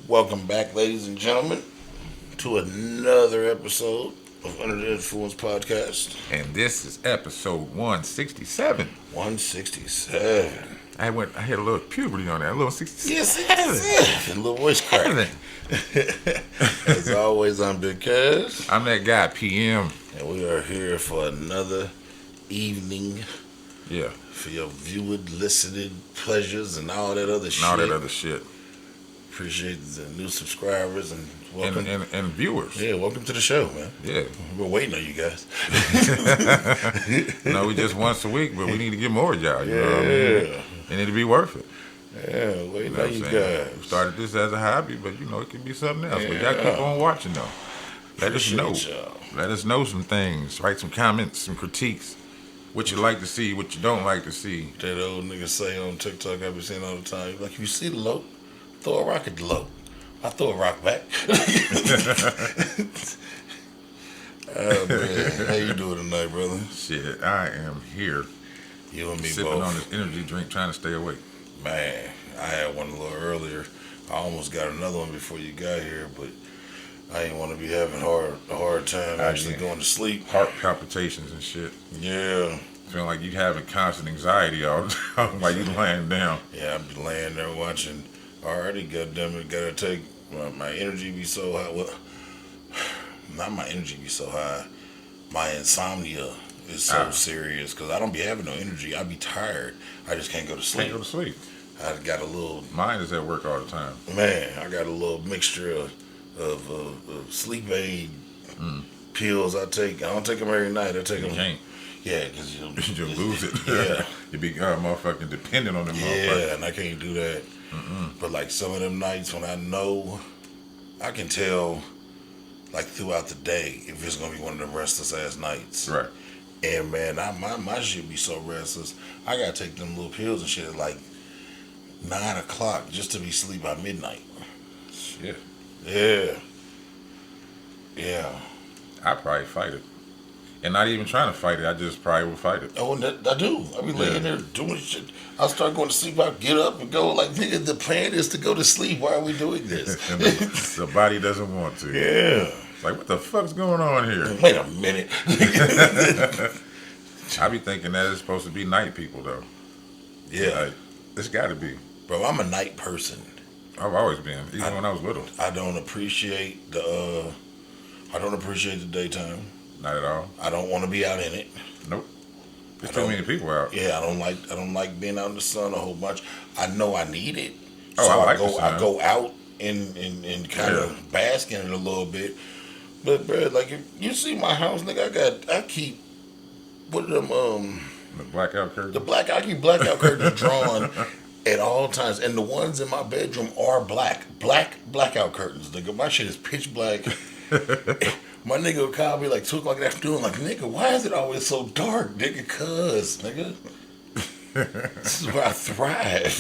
Welcome back, ladies and gentlemen, to another episode of Under the Influence Podcast. And this is episode 167. 167. I had a little puberty on that, a little 67. Yes, 67. A little voice crack. As always, I'm Big Cass. I'm that guy, PM. And we are here for another evening. Yeah. For your viewing, listening pleasures and all that other shit. And all that other shit. Appreciate the new subscribers and welcome. And viewers. Yeah, welcome to the show, man. Yeah. We're waiting on you guys. No, we just once a week, but we need to get more of y'all. You know what I mean? It need to be worth it. Yeah, waiting on you guys. We started this as a hobby, but it can be something else. But y'all keep on watching though. Let us know. Y'all. Let us know some things. Write some comments, some critiques. What you like to see, what you don't like to see. That old nigga say on TikTok I be seeing all the time. Like, if you see the low, throw a rock at the low. I throw a rock back. Oh, man. How you doing tonight, brother? Shit, I am here. You and me sipping both. on this energy drink, trying to stay awake. Man, I had one a little earlier. I almost got another one before you got here, but I ain't want to be having a hard time actually going to sleep. Heart palpitations and shit. Yeah. Feeling like you having constant anxiety all the time while you laying down. Yeah, I be laying there watching. Already, goddammit, gotta take my energy be so high. Well, not my energy be so high. My insomnia is so serious because I don't be having no energy. I be tired. I just can't go to sleep. Can't go to sleep. I got a little. Mine is at work all the time. Man, I got a little mixture of sleep aid pills I take. I don't take them every night. I take them. You can't. Yeah, because you'll lose it. Yeah. You be motherfucking dependent on them motherfuckers. Yeah, and I can't do that. But like some of them nights when I know, I can tell like throughout the day if it's gonna be one of them restless ass nights. Right. And man, my shit be so restless. I gotta take them little pills and shit at like 9 o'clock just to be asleep by midnight. Shit. Yeah. Yeah. I probably fight it. And not even trying to fight it, I just probably would fight it. Oh, and I do. I be laying there doing shit. I start going to sleep. I get up and go like, nigga, the plan is to go to sleep. Why are we doing this? The body doesn't want to. Yeah. It's like, what the fuck's going on here? Wait a minute. I be thinking that it's supposed to be night people, though. Yeah. Like, it's got to be. Bro, I'm a night person. I've always been, even when I was little. I don't appreciate the daytime. Not at all. I don't want to be out in it. Nope. There's too many people out. Yeah, I don't like being out in the sun a whole bunch. I know I need it. Oh, so I like the sun. I go out and kind of bask in it a little bit. But bro, like if you see my house, nigga, I keep what are them The blackout curtains. I keep blackout curtains drawn at all times, and the ones in my bedroom are blackout curtains. Nigga, my shit is pitch black. My nigga will call me like 2 o'clock in the afternoon, like, nigga, why is it always so dark, nigga? Nigga, this is where I thrive.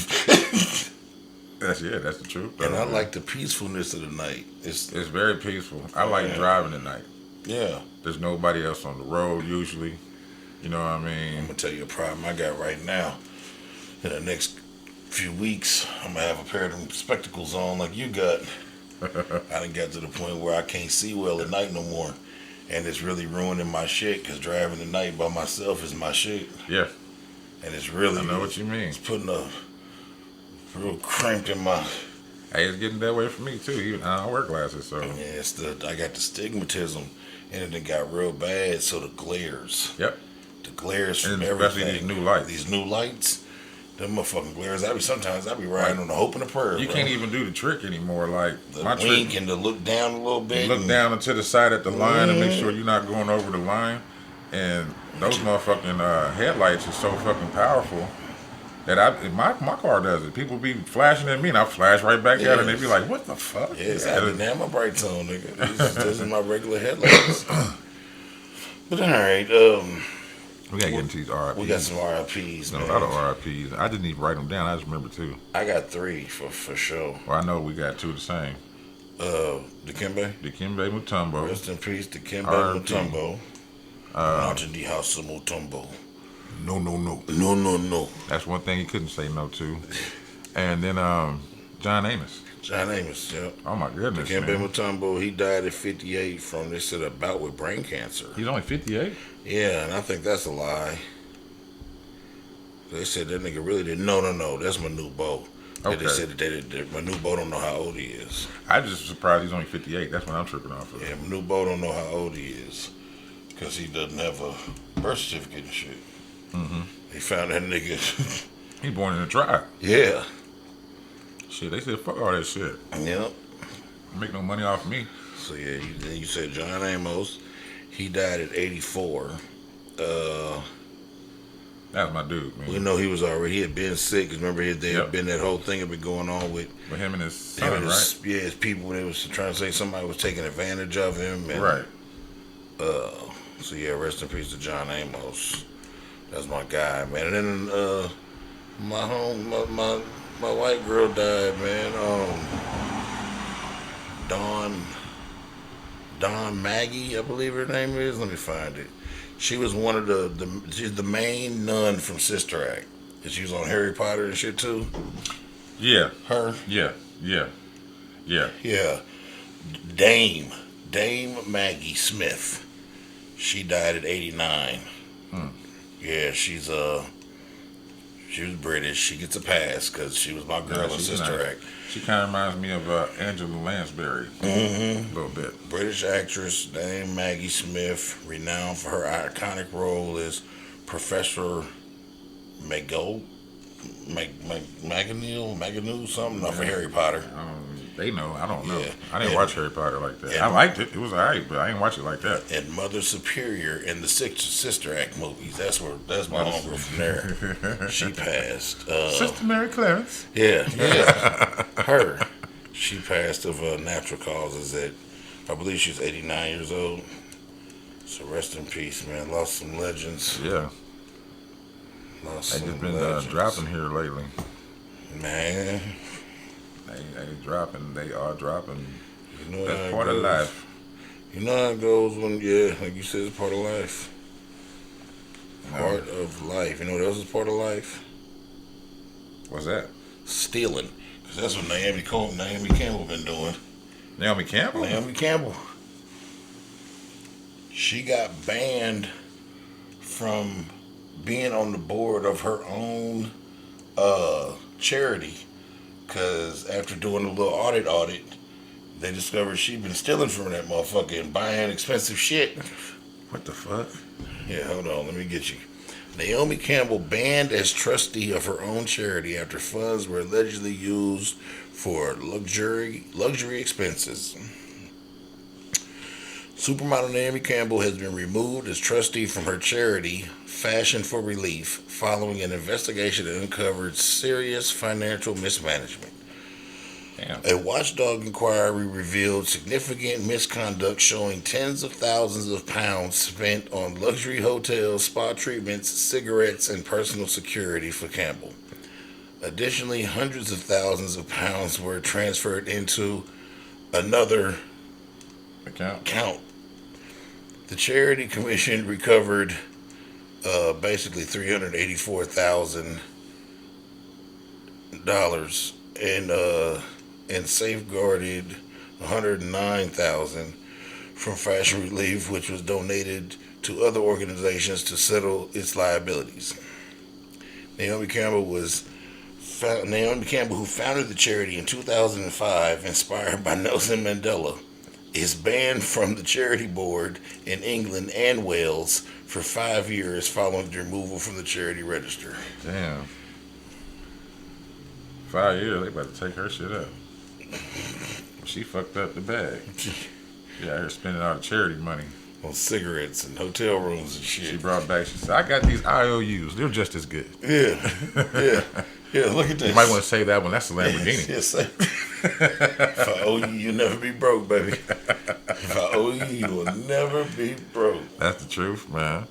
That's the truth. And I like the peacefulness of the night. It's very peaceful. I like driving at night. Yeah. There's nobody else on the road usually. You know what I mean? I'm gonna tell you a problem I got right now. In the next few weeks, I'm gonna have a pair of them spectacles on like you got. I done got to the point where I can't see well at night no more. And it's really ruining my shit because driving at night by myself is my shit. Yeah. And it's really... I know what you mean. It's putting a real cramp in my... Hey, it's getting that way for me too. Even I don't wear glasses, so... Yeah, I got the stigmatism and it done got real bad, so the glares. Yep. The glares from and everything. Especially these new lights. These new lights. Them motherfucking glares. Sometimes I be riding on the hope and the prayer. You can't even do the trick anymore. Like the my wink trick, and the look down a little bit. Look down to the side at the line and make sure you're not going over the line. And those motherfucking headlights are so fucking powerful that my car does it. People be flashing at me and I flash right back at them and they be like, "What the fuck?" Yes, I didn't have my brights on, nigga. These are my regular headlights. But all right, we gotta get into these RIPs. We got some RIPs, man. A lot of RIPs. I didn't even write them down. I just remember 2. I got 3 for sure. Well, I know we got 2 the same. Dikembe Mutombo. Rest in peace, Dikembe RIP. Mutombo. Not in the house of Mutombo. No. No. That's one thing he couldn't say no to. And then John Amos. John Amos, yep. Oh my goodness, Dikembe man. Mutombo, he died at 58 from, they said, a bout with brain cancer. He's only 58. Yeah, and I think that's a lie. They said that nigga really didn't. No, that's Manu Bo. Okay. They said that Manu Bo don't know how old he is. I just surprised he's only 58. That's what I'm tripping off of. Yeah, Manu Bo don't know how old he is because he doesn't have a birth certificate and shit. Mm-hmm. They found that nigga. He born in a tribe. Yeah. Shit, they said fuck all that shit. Yep. Make no money off me. So yeah, you said John Amos. He died at 84. That's my dude, man. We know he had been sick. 'Cause remember, there had been that whole thing had been going on with him and his son, right? Yeah, his people. They was trying to say somebody was taking advantage of him. And, right. So yeah, rest in peace to John Amos. That's my guy, man. And then my white girl died, man. Dawn Maggie, I believe her name is. Let me find it. She was one of she's the main nun from Sister Act. And she was on Harry Potter and shit too. Yeah. Her? Yeah. Dame Maggie Smith. She died at 89. Yeah, she was British. She gets a pass because she was my girl in Sister Act. She kind of reminds me of Angela Lansbury. A little bit. British actress Dame Maggie Smith, renowned for her iconic role as Professor McGonagall, something off of Harry Potter. They know. I don't know. Yeah. I didn't watch Harry Potter like that. I liked it. It was alright, but I didn't watch it like that. And Mother Superior in the Sister Act movies. That's my homegirl from there. She passed. Sister Mary Clarence. Yeah. Her. She passed of natural causes at, I believe she's 89 years old. So rest in peace, man. Lost some legends. Yeah. Lost They just some been legends. dropping here lately. Man. They dropping. They are dropping. You know That's part of life. You know how it goes when, like you said, it's part of life. Part of life. You know what else is part of life? What's that? Stealing. Because that's what Naomi Campbell been doing. Naomi Campbell? Naomi Campbell. She got banned from being on the board of her own charity. Because after doing a little audit, they discovered she'd been stealing from that motherfucker and buying expensive shit. What the fuck? Yeah, hold on, let me get you. Naomi Campbell banned as trustee of her own charity after funds were allegedly used for luxury expenses. Supermodel Naomi Campbell has been removed as trustee from her charity, Fashion for Relief, following an investigation that uncovered serious financial mismanagement. Damn. A watchdog inquiry revealed significant misconduct, showing tens of thousands of pounds spent on luxury hotels, spa treatments, cigarettes, and personal security for Campbell. Additionally, hundreds of thousands of pounds were transferred into another account. The charity commission recovered basically $384,000 and safeguarded $109,000 from Fashion Relief, which was donated to other organizations to settle its liabilities. Naomi Campbell, who founded the charity in 2005, inspired by Nelson Mandela, is banned from the charity board in England and Wales for 5 years following the removal from the charity register. Damn. 5 years, they about to take her shit up. She fucked up the bag. Yeah, her spending all the charity money on cigarettes and hotel rooms and shit. She brought back, she said, I got these IOUs. They're just as good. Yeah. Look at this. You might want to say that one. That's a Lamborghini. Yes. If I owe you, you'll never be broke, baby. If I owe you, you will never be broke. That's the truth, man.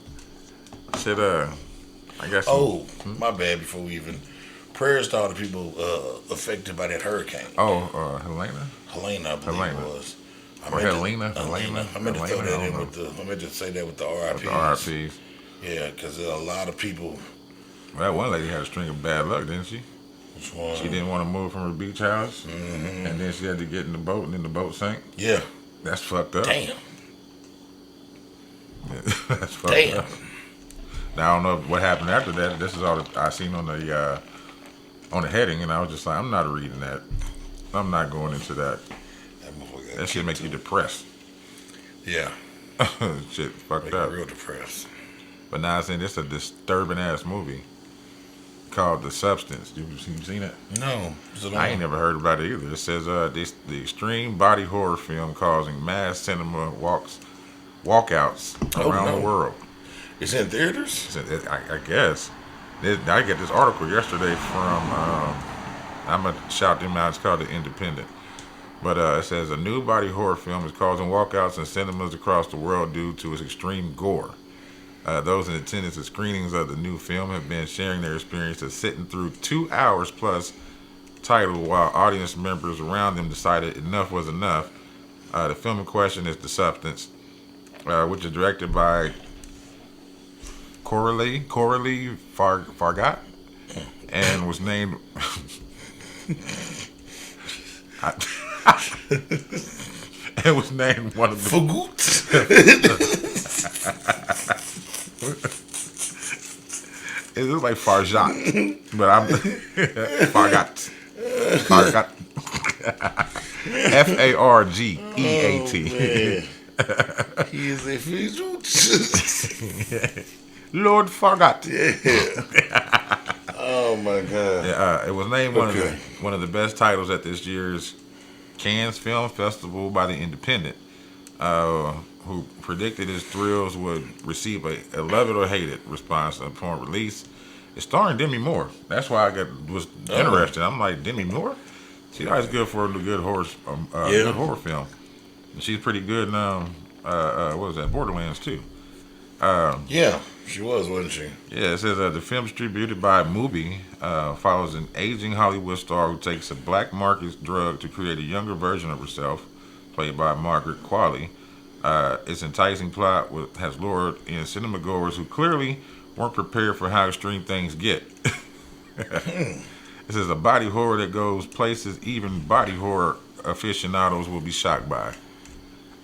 Shit, I got some. Oh, my bad. Before we even prayers to all the people affected by that hurricane. Oh, Helena, I believe it was. Helena. I meant to throw that in with I meant to say that with the RIPs. The RIPs. Yeah, because a lot of people. Well, that one lady had a string of bad luck, didn't she? Which one? She didn't want to move from her beach house, and then she had to get in the boat, and then the boat sank. Yeah. That's fucked up. Damn. That's fucked up. Now I don't know what happened after that. This is all that I seen on the heading, and I was just like, I'm not reading that. I'm not going into that. That shit make you depressed. Yeah. Shit fucked make up. You real depressed. But now I'm saying this is a disturbing ass movie called The Substance. You seen it? No. I ain't never heard about it either. It says the extreme body horror film causing mass cinema walkouts around the world. It's in theaters? I guess. I get this article yesterday from, I'm going to shout them out. It's called The Independent. But it says a new body horror film is causing walkouts in cinemas across the world due to its extreme gore. Those in attendance at screenings of the new film have been sharing their experience of sitting through 2 hours plus title while audience members around them decided enough was enough. The film in question is The Substance, which is directed by Coralie Fargat, and was named. It was named one of the. It looks like Farjat, but I'm Fargat. Fargeat. He is a Fargat. Lord Fargat. Yeah. Oh my God. Yeah, it was named one of the best titles at this year's Cannes Film Festival by The Independent, who predicted its thrills would receive a love it or hate it response upon release. It's starring Demi Moore. That's why I was interested. I'm like, Demi Moore? She's always good for a good horror film. And she's pretty good in what was that, Borderlands too. Yeah, she was, wasn't she? Yeah, it says the film distributed by Mubi follows an aging Hollywood star who takes a black market drug to create a younger version of herself, played by Margaret Qualley. Its enticing plot has lured in cinema goers who clearly weren't prepared for how extreme things get. This is a body horror that goes places even body horror aficionados will be shocked by.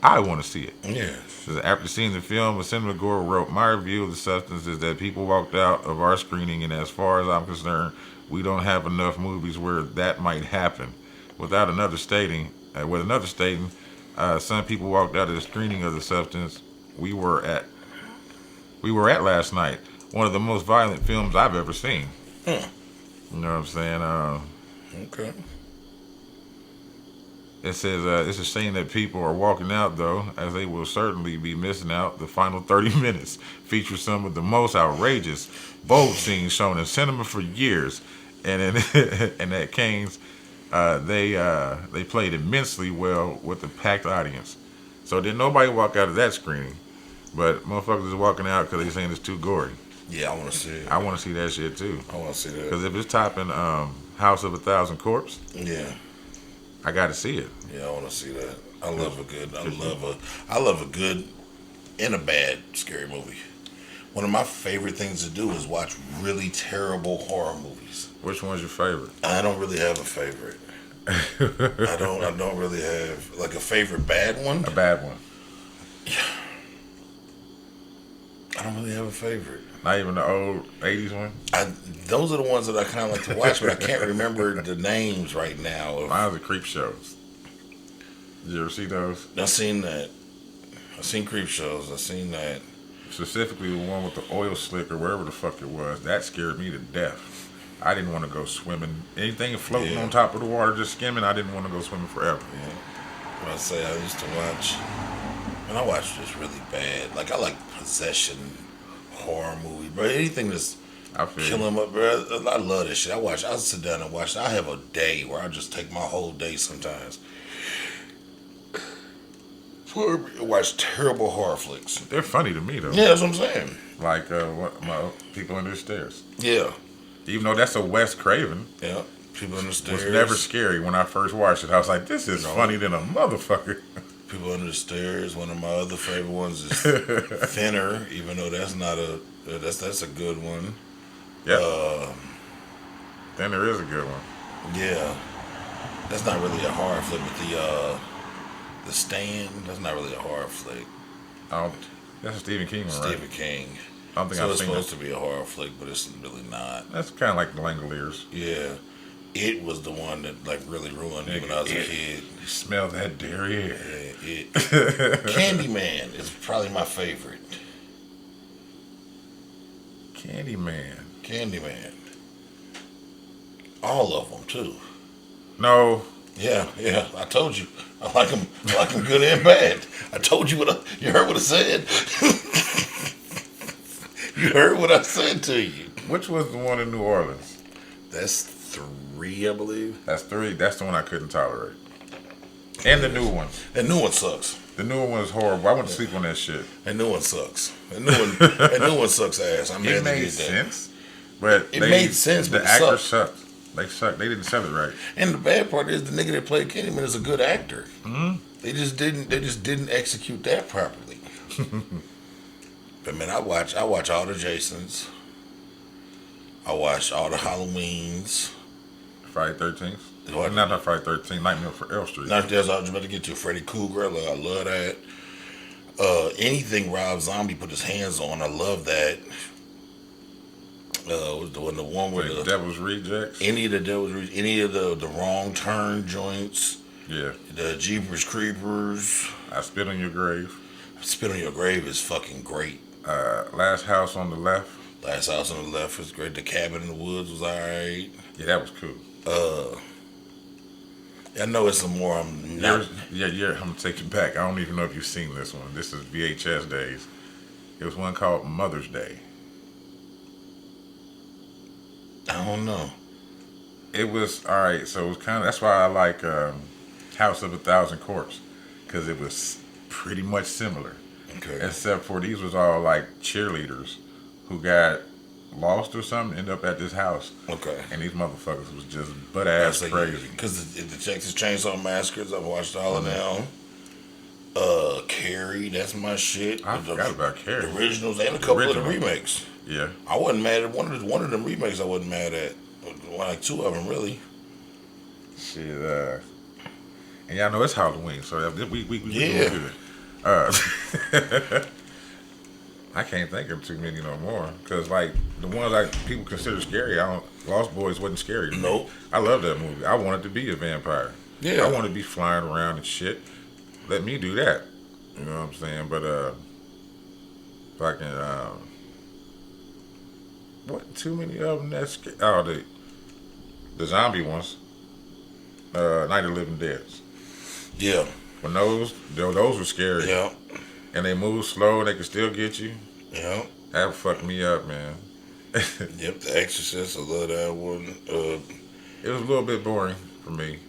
I want to see it. Yeah. After seeing the film, a cinema goer wrote, "My review of The Substance is that people walked out of our screening, and as far as I'm concerned, we don't have enough movies where that might happen." With another stating, some people walked out of the screening of The Substance we were at last night. One of the most violent films I've ever seen. You know what I'm saying? Okay. It says, it's a shame that people are walking out, though, as they will certainly be missing out. The final 30 minutes feature some of the most outrageous, bold scenes shown in cinema for years. And at Cannes, they played immensely well with a packed audience. So did nobody walk out of that screening. But motherfuckers is walking out because they saying it's too gory. Yeah, I want to see it. I want to see that shit, too. I want to see that. Because if it's topping House of a Thousand Corpses, yeah, I got to see it. Yeah, I want to see that. I love a good and a bad scary movie. One of my favorite things to do is watch really terrible horror movies. Which one's your favorite? I don't really have a favorite. I don't really have like a favorite bad one. A bad one. Yeah. I don't really have a favorite. Not even the old 80s one? Those are the ones that I kind of like to watch, but I can't remember the names right now. Mine's the Creep Shows. Did you ever see those? I've seen that. I've seen Creep Shows. I've seen that. Specifically the one with the oil slick or wherever the fuck it was. That scared me to death. I didn't want to go swimming. Anything floating on top of the water just skimming, I didn't want to go swimming forever. Yeah. When I say I used to watch, and I watched this really bad. Like I like possession horror movie, bro. Anything that's kill him up, bro. I love this shit. I sit down and watch. I have a day where I just take my whole day sometimes. Watch terrible horror flicks. They're funny to me though. Yeah, that's what I'm saying. Like my People Under the Stairs. Yeah. Even though that's a Wes Craven. Yeah. People Under the Stairs. It was never scary when I first watched it. I was like, this is funny than a motherfucker. People Under the Stairs. One of my other favorite ones is Thinner, even though that's not that's a good one. Yeah. Then there is a good one. Yeah, that's not really a horror flick, but the Stand. That's not really a horror flick. I don't, that's a Stephen King one, right? Stephen King. I don't think So I've it's seen supposed that. to be a horror flick, but it's really not. That's kind of like the Langoliers. Yeah, it was the one that like really ruined me when I was a kid. You smell that dairy air. Yeah, it. Candyman is probably my favorite. Candyman. Candyman. All of them too. No. Yeah, yeah. I told you. I like them. I like them good and bad. I told you you heard what I said. You heard what I said to you. Which was the one in New Orleans? That's 3, I believe. That's 3. That's the one I couldn't tolerate. And the new one. That new one sucks. The new one is horrible. I went to sleep on that shit. That new one sucks. That new one sucks ass. I'm mad It to made get that. sense, but It made sense, but the it actors sucked. sucked. They sucked. They didn't sell it right. And the bad part is the nigga that played Candyman is a good actor. Mm-hmm. They just didn't execute that properly. But man, I watch all the Jasons. I watch all the Halloweens. Friday 13th. What? Not Friday 13th. Nightmare for Elm Street. Not that's all I was about to get to. Freddy Krueger. I love that. Anything Rob Zombie put his hands on, I love that. Was the one where The Devil's Rejects. any of the Wrong Turn joints. Yeah. The Jeepers Creepers. I Spit on Your Grave. Spit on Your Grave is fucking great. Last House on the Left. Last House on the Left was great. The Cabin in the Woods was alright. Yeah, that was cool. I know it's some more. I'm not. I'm gonna take you back. I don't even know if you've seen this one. This is VHS days. It was one called Mother's Day. I don't know. It was alright. So it was kind of. That's why I like House of a Thousand Corpses, because it was pretty much similar. Okay. Except for these was all like cheerleaders who got lost or something, end up at this house. Okay. And these motherfuckers was just butt ass crazy. Because the Texas Chainsaw Massacres, I've watched all of them. Carrie, that's my shit. I forgot about Carrie. The originals and a couple of the remakes. Yeah. I wasn't mad at one of them remakes. I wasn't mad at like 2 of them really. Shit. And y'all know it's Halloween, so we Yeah. doing good. I can't think of too many no more, because like the ones like people consider scary, Lost Boys wasn't scary to me. Nope. I love that movie. I wanted to be a vampire. Yeah. I wanted to be flying around and shit. Let me do that. You know what I'm saying? But fucking what? Too many of them that's scary. Oh, the zombie ones. Night of the Living Dead. Yeah. When those were scary. Yeah. And they move slow, they can still get you. Yeah. That fucked me up, man. Yep. The Exorcist. I love that one. It was a little bit boring for me.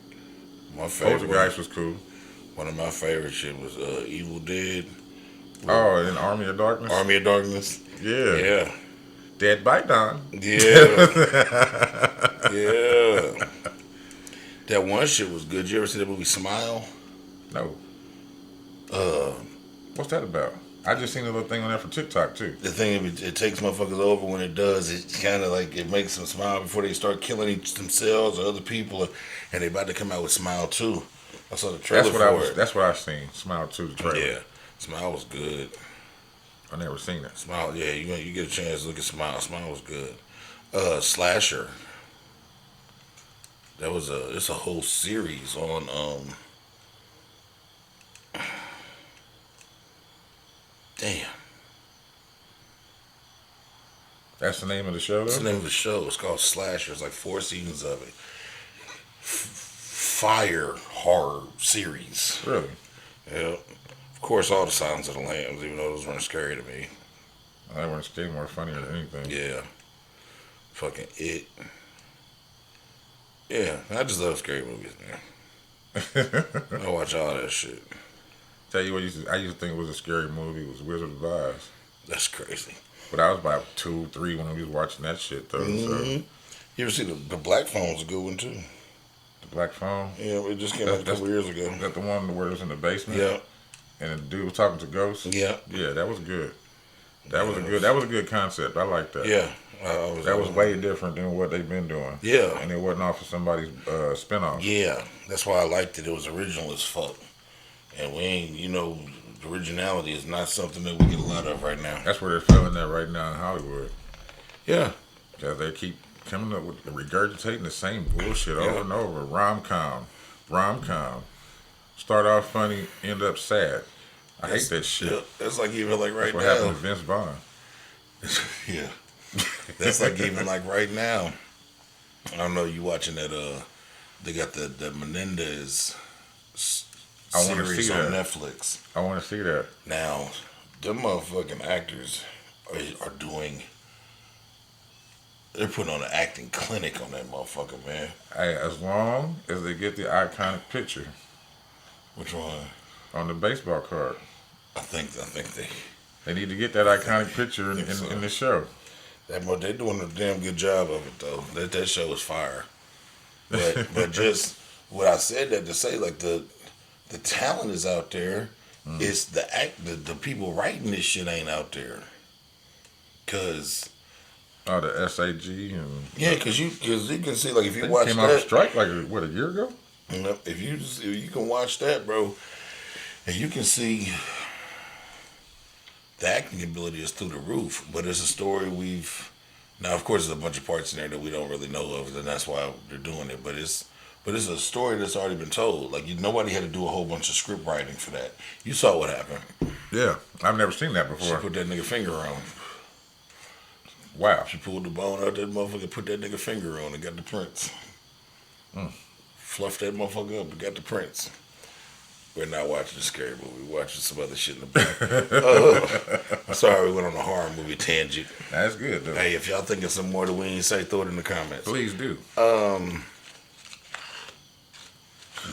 My favorite. Poltergeist was cool. One of my favorite shit was Evil Dead. Oh, and Army of Darkness. Army of Darkness. Yeah. Yeah. Dead by Dawn. Yeah. Yeah. That one shit was good. You ever see that movie Smile? No. What's that about? I just seen a little thing on there for TikTok too. The thing it takes motherfuckers over when it does. It kind of like it makes them smile before they start killing themselves or other people, and they about to come out with Smile 2. I saw the trailer for it. That's what I seen. Smile 2, the trailer. Yeah, Smile was good. I never seen that. Smile, yeah, you get a chance to look at Smile. Smile was good. Slasher. That was it's a whole series on damn. That's the name of the show, though? That's the name of the show. It's called Slasher. It's like 4 seasons of it. Fire horror series. Really? Yeah. Of course, all the Silence of the Lambs, even though those weren't scary to me. They weren't scary, more funnier than anything. Yeah. Fucking It. Yeah, I just love scary movies, man. I watch all that shit. Tell you what, I used to think it was a scary movie. Was Wizard of Oz. That's crazy. But I was about 2, 3 when we was watching that shit, though. Mm-hmm. So. You ever see the Black Phone's a good one, too. The Black Phone? Yeah, it just came out a couple years ago. Is that the one where it was in the basement? Yeah. And the dude was talking to ghosts? Yeah. Yeah, that was good. That was a good. That was a good concept. I like that. Yeah. That was way different than what they've been doing. Yeah. And it wasn't off of somebody's spinoff. Yeah. That's why I liked it. It was original as fuck. And we ain't, originality is not something that we get a lot of right now. That's where they're feeling that right now in Hollywood. Yeah. Because they keep coming up with regurgitating the same bullshit over and over. Rom-com. Start off funny, end up sad. I hate that shit. Yeah, that's like even like right That's what now. happened to Vince Vaughn. Yeah. That's like even like right now. I don't know, you watching that they got the Menendez I want to series see on that. Netflix. I want to see that. Now, them motherfucking actors are doing. They're putting on an acting clinic on that motherfucker, man. Hey, as long as they get the iconic picture Which one? on the baseball card. I think They need to get that iconic picture in the show. they're doing a damn good job of it though. That show is fire. But just what I said that to say, like the talent is out there. It's the people writing this shit ain't out there. Cause The SAG and cause you can see, like, if you they watch came that, out of strike like a year ago. if you can watch that, bro, and you can see the acting ability is through the roof. But it's a story now, of course, there's a bunch of parts in there that we don't really know of, and that's why they're doing it. But it's a story that's already been told. Like, nobody had to do a whole bunch of script writing for that. You saw what happened. Yeah, I've never seen that She before. put that nigga finger on. Wow. She pulled the bone out that motherfucker, put that nigga finger on, and got the prints. Fluffed that motherfucker up and got the prints. We're not watching a scary movie. We're watching some other shit in the back. I'm sorry we went on a horror movie tangent. That's good, though. Hey, if y'all think of some more that we ain't say, throw it in the comments. Please do.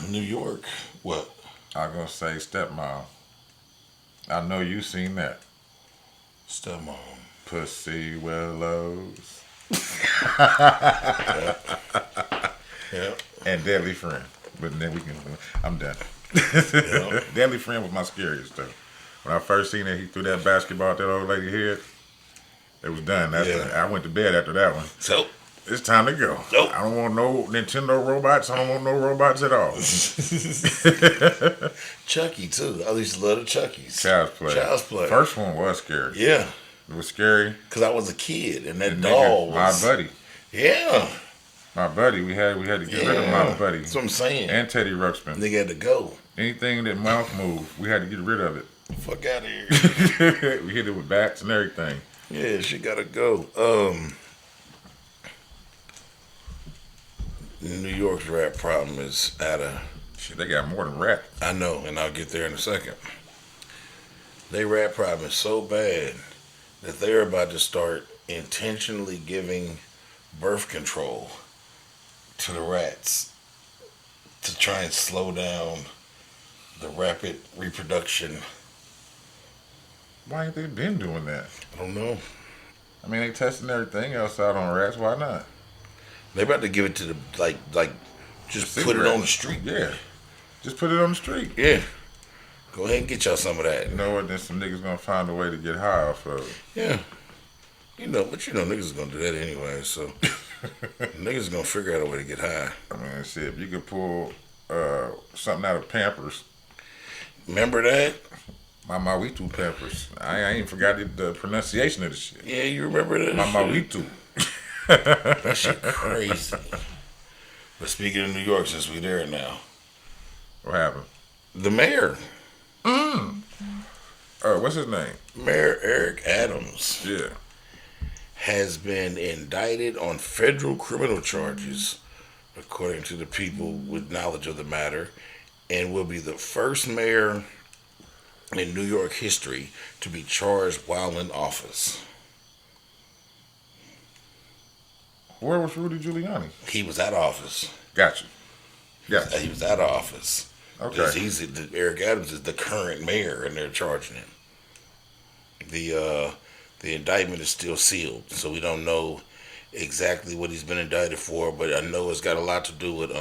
New York. What? I'm going to say Stepmom. I know you seen that. Stepmom. Pussy Willows. Yeah. And Deadly Friend. But then I'm done. Yeah. Deadly Friend was my scariest, though. When I first seen it, he threw that basketball at that old lady head. It was done. I went to bed after that one. So, It's time to go. Nope. I don't want no Nintendo robots. I don't want no robots at all. Chucky, too. I used to love the Chuckies. Child's Play. Child's Play. First one was scary. Yeah. It was scary. Because I was a kid, and that And doll nigga, was... my buddy. Yeah. My buddy. We had to get rid of my buddy. That's what I'm saying. And Teddy Ruxpin. Nigga had to go. Anything that mouth moved, we had to get rid of it. Fuck out of here. We hit it with bats and everything. Yeah, she gotta go. New York's rap problem is Shit, they got more than rap. I know, and I'll get there in a second. They rap problem is so bad that they're about to start intentionally giving birth control to the rats to try and slow down the rapid reproduction. Why ain't they been doing that? I don't know. I mean, they testing everything else out on rats. Why not? They about to give it to the like just City put it rats. on the street. Yeah. Just put it on the street. Yeah. Go ahead and get y'all some of that. You know what? Then some niggas gonna find a way to get high off of it. Yeah. But niggas is gonna do that anyway, so niggas gonna figure out a way to get high. I mean, shit, if you could pull something out of Pampers, Remember that? Mama Witu Pampers. I ain't forgot the pronunciation of the shit. Yeah, you remember that? Mama Witu. That shit crazy. But speaking of New York, since we there now, What happened? the mayor, What's his name? Mayor Eric Adams, Yeah. has been indicted on federal criminal charges, according to the people with knowledge of the matter, and will be the first mayor in New York history to be charged while in office. Where was Rudy Giuliani? He was out of office. Gotcha. Gotcha. He was out of office. Okay. Eric Adams is the current mayor, and they're charging him. The indictment is still sealed, so we don't know exactly what he's been indicted for. But I know it's got a lot to do with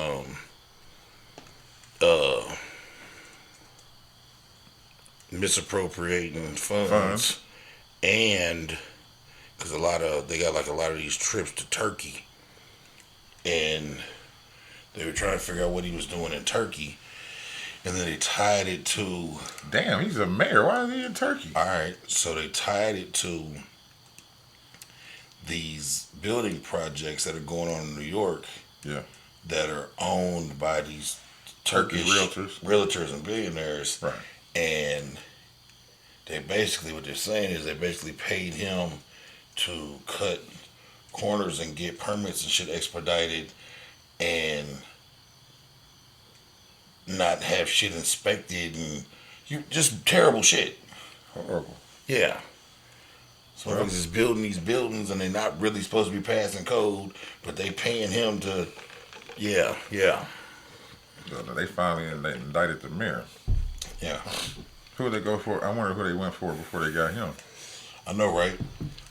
misappropriating funds and because they got like a lot of these trips to Turkey, and they were trying to figure out what he was doing in Turkey, and then they tied it to. Damn, he's a mayor. Why is he in Turkey? All right, so they tied it to these building projects that are going on in New York. Yeah. That are owned by these Turkish realtors and billionaires. Right. And they basically, what they're saying is they basically paid him to cut corners and get permits and shit expedited and not have shit inspected and just terrible shit. Horrible. Yeah. So well, just building these buildings and they're not really supposed to be passing code, but they paying him to. Yeah. So they finally indicted the mayor. Yeah. Who did they go for? I wonder who they went for before they got him. I know, right?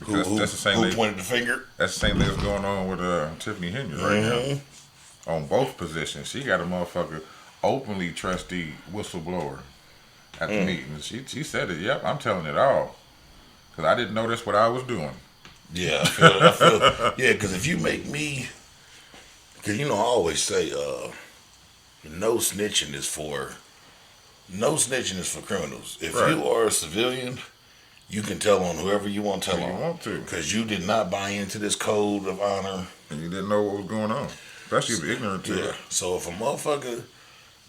That's the same who pointed the finger? That's the same thing that's going on with Tiffany Henry right now. On both positions. She got a motherfucker openly trustee whistleblower at the meeting. She said it, yep, I'm telling it all. Because I didn't know that's what I was doing. Yeah, I feel yeah, because if you make me, because I always say, no snitching is for criminals. If you are a civilian, you can tell on whoever you want to tell on. You want to. Because you did not buy into this code of honor. And you didn't know what was going on. Especially if you're ignorant to it. So if a motherfucker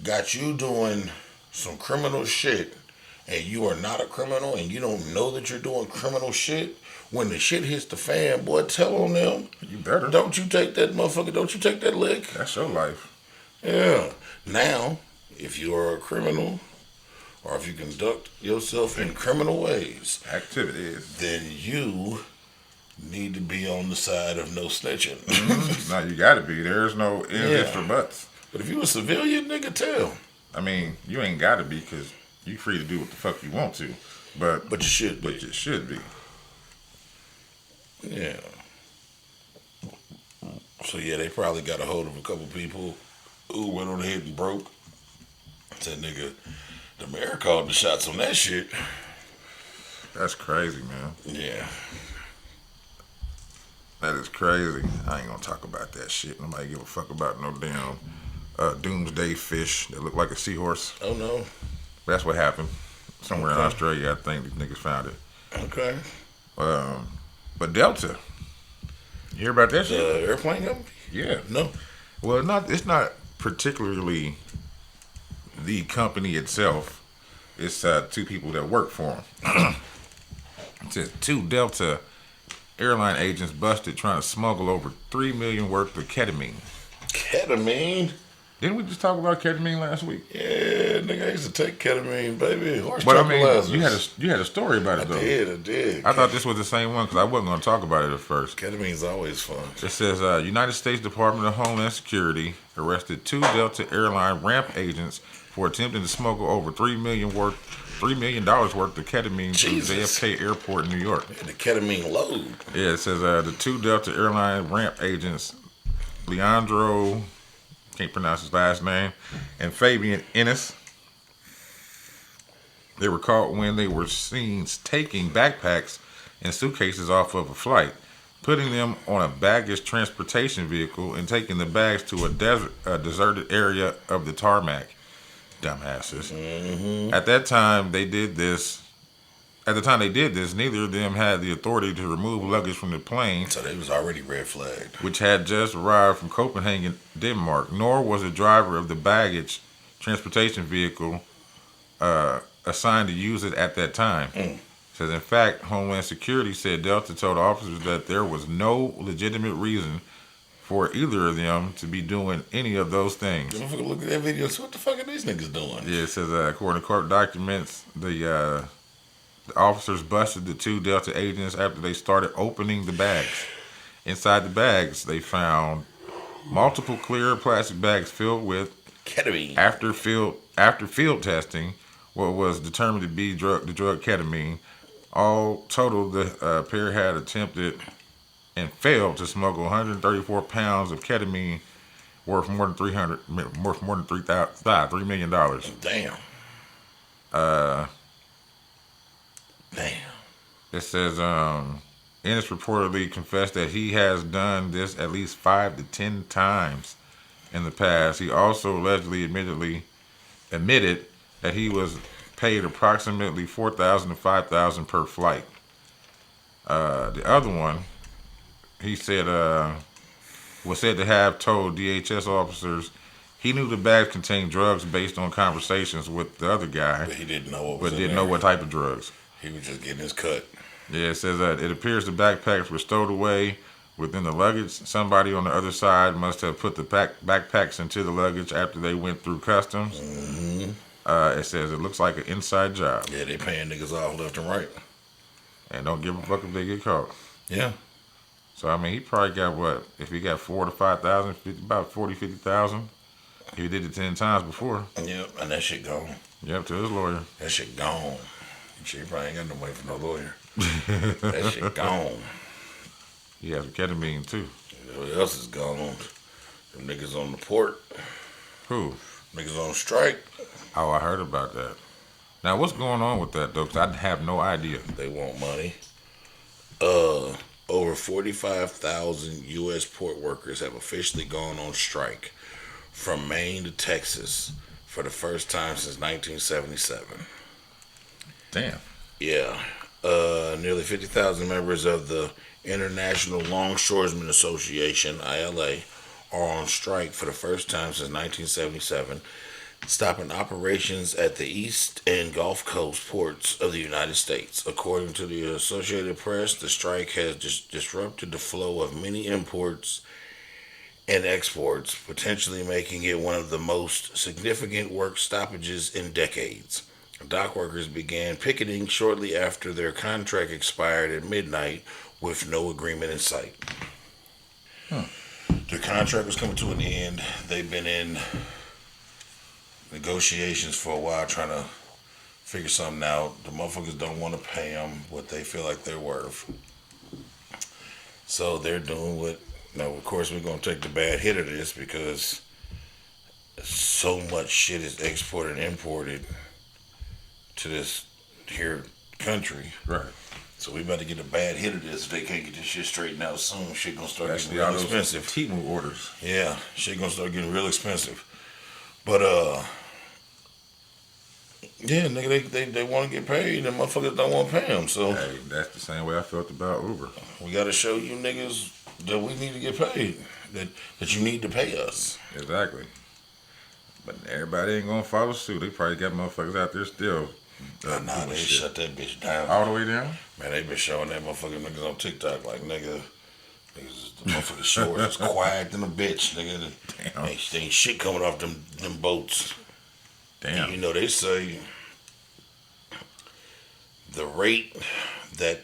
got you doing some criminal shit and you are not a criminal and you don't know that you're doing criminal shit, when the shit hits the fan, boy, tell on them. You better. Don't you take that motherfucker, don't you take that lick. That's your life. Yeah. Now, if you are a criminal or if you conduct yourself in criminal ways, activities, then you need to be on the side of no snitching. No, you gotta be. There's no ifs or buts. But if you a civilian, nigga, tell. I mean, you ain't gotta be because you free to do what the fuck you want to. But you should be. But you should be. Yeah. So yeah, they probably got a hold of a couple people who went on ahead and broke. Said, nigga, the mayor called the shots on that shit. That's crazy, man. Yeah. That is crazy. I ain't gonna talk about that shit. Nobody give a fuck about no damn doomsday fish that look like a seahorse. Oh no. That's what happened. Somewhere in Australia, I think these niggas found it. Okay. But Delta, you hear about that shit? The airplane company? Yeah. No. Well, it's not particularly the company itself. It's two people that work for them. It says 2 Delta airline agents busted trying to smuggle over $3 million worth of ketamine. Ketamine? Didn't we just talk about ketamine last week? Yeah, nigga, I used to take ketamine, baby. But I mean, you had a story about it though. I did. I thought this was the same one because I wasn't going to talk about it at first. Ketamine's always fun. It says United States Department of Homeland Security arrested 2 Delta airline ramp agents for attempting to smuggle over $3 million worth of ketamine to JFK Airport in New York. The ketamine load. Yeah, it says the 2 Delta airline ramp agents, Leandro, can't pronounce his last name, and Fabian Ennis. They were caught when they were seen taking backpacks and suitcases off of a flight, putting them on a baggage transportation vehicle and taking the bags to a deserted area of the tarmac. Dumbasses. Mm-hmm. At the time they did this, neither of them had the authority to remove luggage from the plane. So they was already red flagged. Which had just arrived from Copenhagen, Denmark. Nor was the driver of the baggage transportation vehicle assigned to use it at that time. Says, in fact, Homeland Security said Delta told officers that there was no legitimate reason for either of them to be doing any of those things. Look at that video. So what the fuck are these niggas doing? Yeah, it says, according to court documents, the officers busted the 2 Delta agents after they started opening the bags. Inside the bags, they found multiple clear plastic bags filled with ketamine. After field testing, what was determined to be the drug ketamine. All total, the pair had attempted and failed to smuggle 134 pounds of ketamine worth more than $3 million. Damn. Damn. It says, Ennis reportedly confessed that he has done this at least 5 to 10 times in the past. He also allegedly admitted that he was paid approximately $4,000 to $5,000 per flight. The other one, he said, was said to have told DHS officers he knew the bags contained drugs based on conversations with the other guy, But he didn't know what was but in didn't there. know what type of drugs. He was just getting his cut. Yeah, it says that it appears the backpacks were stowed away within the luggage. Somebody on the other side must have put the backpacks into the luggage after they went through customs. Mm-hmm. It says it looks like an inside job. Yeah, they paying niggas off left and right. And don't give a fuck if they get caught. Yeah. So, I mean, he probably got what? If he got 4 to 5,000, about 40, 50,000. He did it 10 times before. Yep, and that shit gone. Yep, to his lawyer. That shit gone. Shit, probably ain't got no money for no lawyer. That shit gone. He has ketamine, too. You know what else is gone? Them niggas on the port. Who? Niggas on strike. Oh, I heard about that. Now, what's going on with that, though? Because I have no idea. They want money. Over 45,000 U.S. port workers have officially gone on strike from Maine to Texas for the first time since 1977. Damn. Yeah. Nearly 50,000 members of the International Longshoremen Association, ILA, are on strike for the first time since 1977, stopping operations at the East and Gulf Coast ports of the United States. According to the Associated Press, the strike has disrupted the flow of many imports and exports, potentially making it one of the most significant work stoppages in decades. Dock workers began picketing shortly after their contract expired at midnight with no agreement in sight. Their contract was coming to an end. They've been in negotiations for a while trying to figure something out. The motherfuckers don't want to pay them what they feel like they're worth. So they're doing what... Now, of course, we're going to take the bad hit of this because so much shit is exported and imported to this here country. Right. So we better get a bad hit of this. If they can't get this shit straightened out soon, shit gonna start Actually, getting all real those expensive. Timu orders. Yeah, shit gonna start getting real expensive. But yeah, nigga, they want to get paid, and motherfuckers don't want to pay them. So Hey, that's the same way I felt about Uber. we got to show you niggas that we need to get paid. That you need to pay us. Exactly. But everybody ain't gonna follow suit. They probably got motherfuckers out there still. Nah, they shut that bitch down. All the way down? Man, they been showing that motherfucking niggas on TikTok like, niggas, the motherfucking shores is quiet than a bitch, nigga. Damn. Ain't shit coming off them boats. Damn. You know, they say the rate that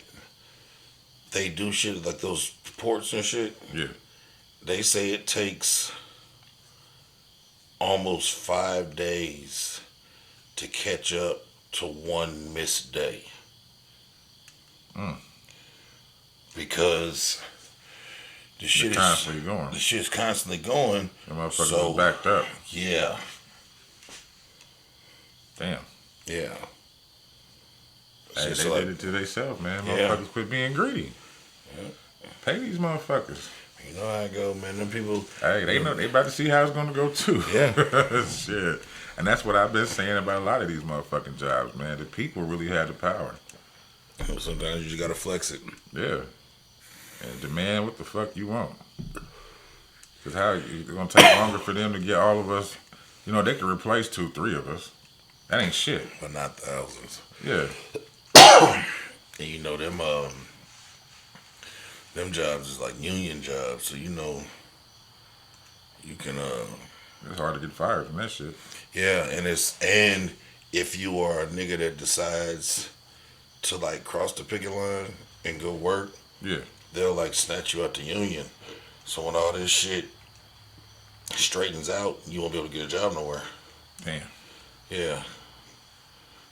they do shit, like those ports and shit, Yeah. they say it takes almost 5 days to catch up to one missed day. Because the shit constantly going. The shit's constantly going. The motherfuckers is backed up. Yeah. Damn. Yeah. Hey, It's they like- did it to themselves, man. Yeah. Motherfuckers quit being greedy. Yeah. Pay these motherfuckers. You know how I go, man. Them people. Hey, they know they about to see how it's gonna go too. Yeah. Shit. And that's what I've been saying about a lot of these motherfucking jobs, man. The people really have the power. Sometimes you just gotta flex it. Yeah. And demand what the fuck you want. Cause how it's gonna take longer for them to get all of us. You know, they could replace 2, 3 of us. That ain't shit. But not thousands. Yeah. And you know them jobs is like union jobs, so you know you can It's hard to get fired from that shit. yeah, and if you are a nigga that decides to like cross the picket line and go work, Yeah. they'll like snatch you out the union. So when all this shit straightens out, you won't be able to get a job nowhere. Damn. Yeah.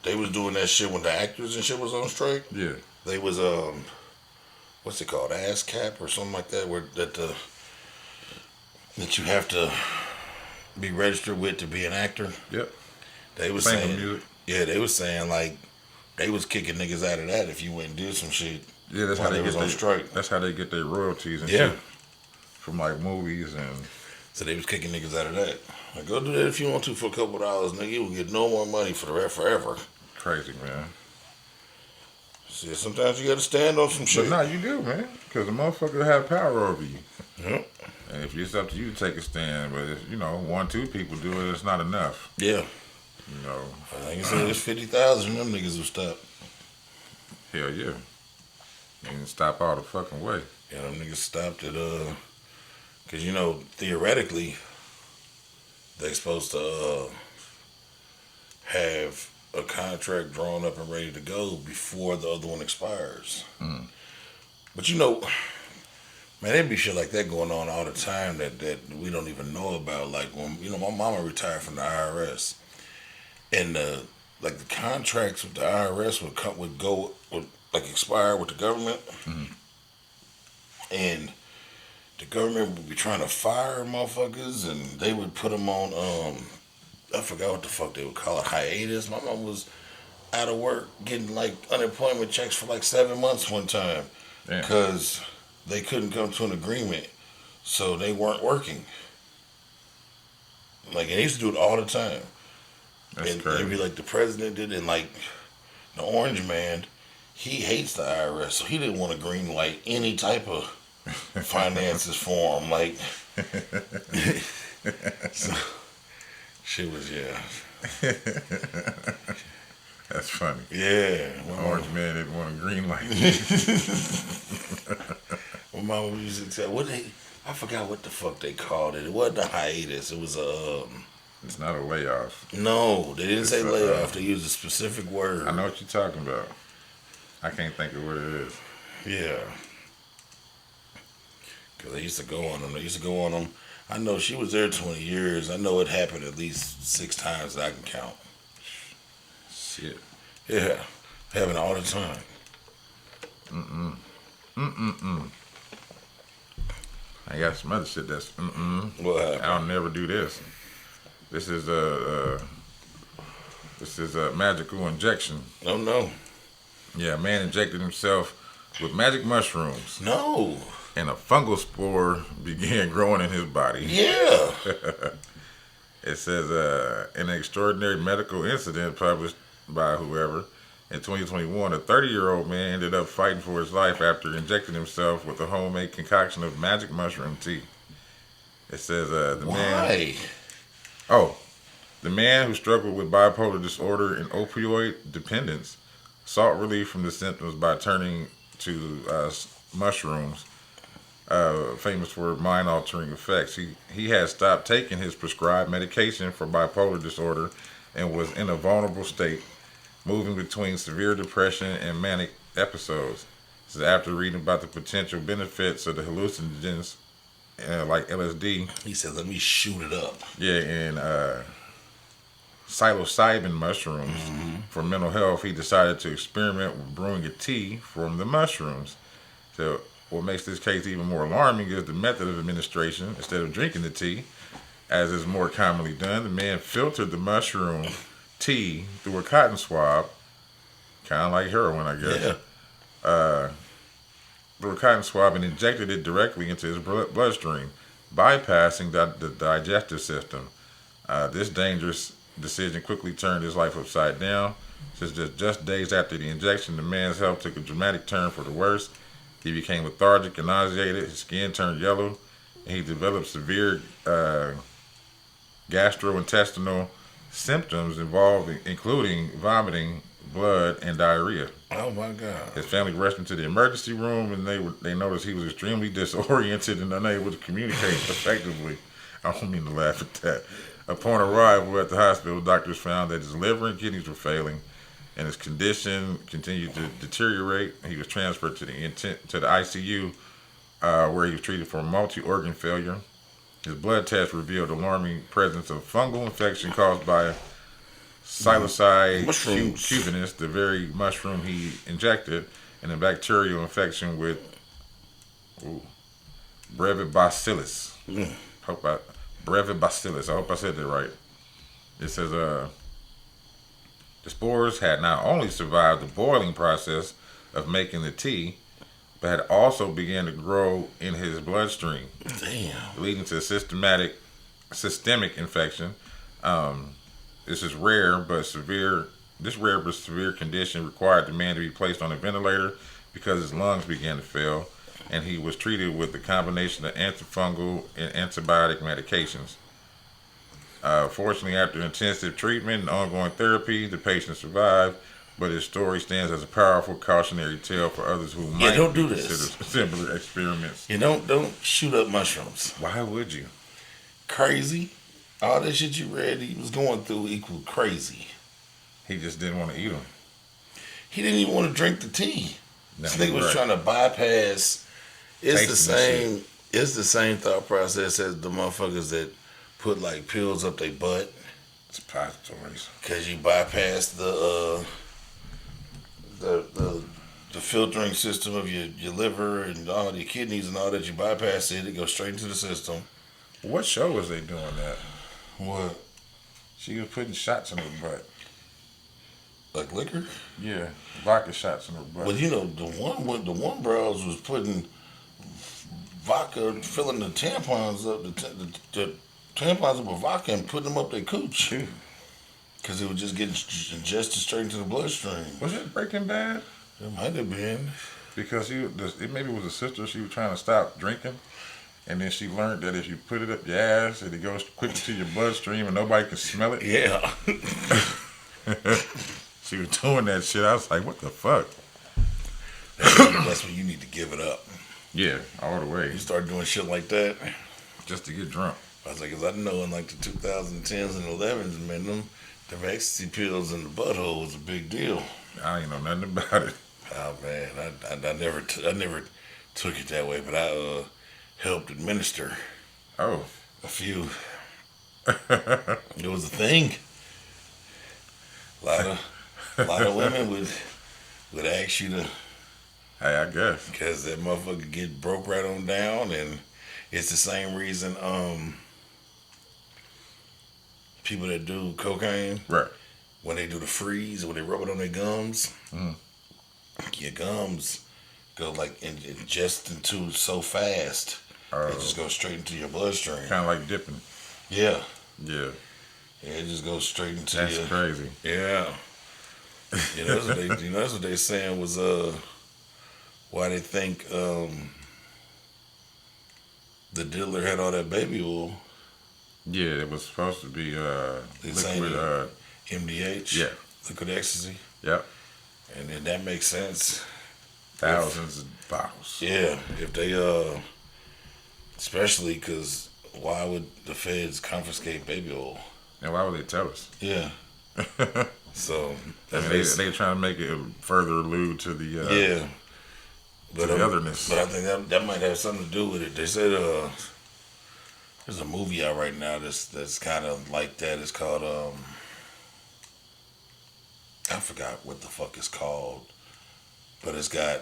They was doing that shit when the actors and shit was on strike. Yeah. They was what's it called, ASCAP or something like that, where that you have to be registered with to be an actor. Yep. They was Same with saying, music. yeah, they was saying like They was kicking niggas out of that if you went and did some shit. Yeah, that's how while they was get on their strike. That's how they get their royalties and Yeah. shit from like movies and So they was kicking niggas out of that. Like, go do that if you want to for a couple of dollars, nigga. You will get no more money for the rest forever. crazy, man. See, sometimes you gotta stand on some But shit. nah, you do, man, because the motherfucker have power over you. Yep. And if it's up to you to take a stand, but if, 1, 2 people do it, it's not enough. Yeah. You know, Like I said, there's 50,000 of them niggas who stop. hell yeah. And stop all the fucking way. Yeah, them niggas stopped at, cause theoretically, they supposed to have a contract drawn up and ready to go before the other one expires. Mm. But man, there be shit like that going on all the time that we don't even know about. Like when my mama retired from the IRS, and the contracts with the IRS would expire with the government, and the government would be trying to fire motherfuckers, and they would put them on I forgot what the fuck they would call it, hiatus. My mom was out of work getting like unemployment checks for like 7 months one time because they couldn't come to an agreement, so they weren't working. Like, and they used to do it all the time. That's And crazy. they'd be like, the president did it, and like the orange man, he hates the IRS, so he didn't want to green light any type of finances for him. Like, so, shit was, That's funny. yeah. Orange man didn't want a green light. My mama used to tell, I forgot what the fuck they called it. It wasn't a hiatus. It was It's not a layoff. no, they didn't say It's layoff. They used a specific word. I know what you're talking about. I can't think of what it is. Yeah. Because they used to go on them. I know she was there 20 years. I know it happened at least 6 times that I can count. Shit. Yeah. Happened all the time. I got some other shit that's What happened? I'll never do this. This is a magical injection. Oh, no. Yeah, a man injected himself with magic mushrooms, No. and a fungal spore began growing in his body. Yeah. It says in an extraordinary medical incident published by whoever in 2021, a 30-year-old man ended up fighting for his life after injecting himself with a homemade concoction of magic mushroom tea. It says Why? The man who struggled with bipolar disorder and opioid dependence sought relief from the symptoms by turning to mushrooms, famous for mind-altering effects. He had stopped taking his prescribed medication for bipolar disorder and was in a vulnerable state, moving between severe depression and manic episodes. This is after reading about the potential benefits of the hallucinogens like LSD. He said, let me shoot it up. Yeah, and psilocybin mushrooms for mental health. He decided to experiment with brewing a tea from the mushrooms. So what makes this case even more alarming is the method of administration. Instead of drinking the tea, as is more commonly done, the man filtered the mushroom tea through a cotton swab, kind of like heroin, I guess. Yeah. Through a cotton swab and injected it directly into his bloodstream, bypassing the digestive system. This dangerous decision quickly turned his life upside down. Since just days after the injection, the man's health took a dramatic turn for the worse. He became lethargic and nauseated. His skin turned yellow, and he developed severe gastrointestinal symptoms including vomiting, blood, and diarrhea. Oh, my God. His family rushed him to the emergency room, and they noticed he was extremely disoriented and unable to communicate effectively. I don't mean to laugh at that. Upon arrival at the hospital, doctors found that his liver and kidneys were failing, and his condition continued to deteriorate. He was transferred to the ICU, where he was treated for multi-organ failure. His blood test revealed alarming presence of fungal infection caused by Psilocybe cubanus, the very mushroom he injected, and a bacterial infection with Brevibacillus. Brevibacillus. I hope I said that right. It says the The spores had not only survived the boiling process of making the tea, but had also begun to grow in his bloodstream, Damn. leading to systemic infection. This is rare but severe. This rare but severe condition required the man to be placed on a ventilator because his lungs began to fail, and he was treated with a combination of antifungal and antibiotic medications. Fortunately, after intensive treatment and ongoing therapy, the patient survived, but his story stands as a powerful cautionary tale for others who might don't do consider this. similar experiments. You don't shoot up mushrooms. Why would you? Crazy. All that shit you read he was going through equaled crazy. He just didn't want to eat them. He didn't even want to drink the tea. No, This nigga was right. trying to bypass. It's the Tasting the same. It's the same thought process as the motherfuckers that put like pills up their butt Suppositories. because you bypass the filtering system of your liver and all your kidneys and all that. You bypass it. It goes straight into the system. What show was they doing that? What? She was putting shots in her butt. Like liquor? Yeah, vodka shots in her butt. Well, you know the one bros was putting vodka, filling the tampons up, the tampons up with vodka and putting them up their cooch. Because it would just get ingested straight into the bloodstream. Was it Breaking Bad? It might have been. Because it maybe it was a sister. She was trying to stop drinking, and then she learned that if you put it up your ass, it goes quickly to your bloodstream and nobody can smell it. Yeah. She was doing that shit. I was like, what the fuck? That's when you need to give it up. Yeah, all the way. You start doing shit like that. Just to get drunk. I was like, because I know in like the 2010s and 11s, man, them ecstasy pills in the butthole was a big deal. I ain't know nothing about it. Oh man, I never took it that way, but I helped administer Oh. a few. It was a thing. A lot of women would ask you to, Hey, I guess. because that motherfucker get broke right on down, and it's the same reason people that do cocaine, Right. when they do the freeze, when they rub it on their gums, Mm. your gums go like ingest into so fast, it just goes straight into your bloodstream. Kind of like dipping. Yeah. Yeah. Yeah, it just goes straight into That's your. crazy. Yeah. That's what they. That's what they saying was why they think the dealer had all that baby oil. Yeah, it was supposed to be They saying liquid. MDH. Yeah. Liquid ecstasy. Yep. And then that makes sense. Thousands of bottles. Yeah, if they especially because why would the feds confiscate baby oil? And why would they tell us? Yeah. So I mean, they trying to make it further allude to the yeah. But the otherness. But I think that might have something to do with it. They said there's a movie out right now that's kind of like that. It's called I forgot what the fuck it's called, but it's got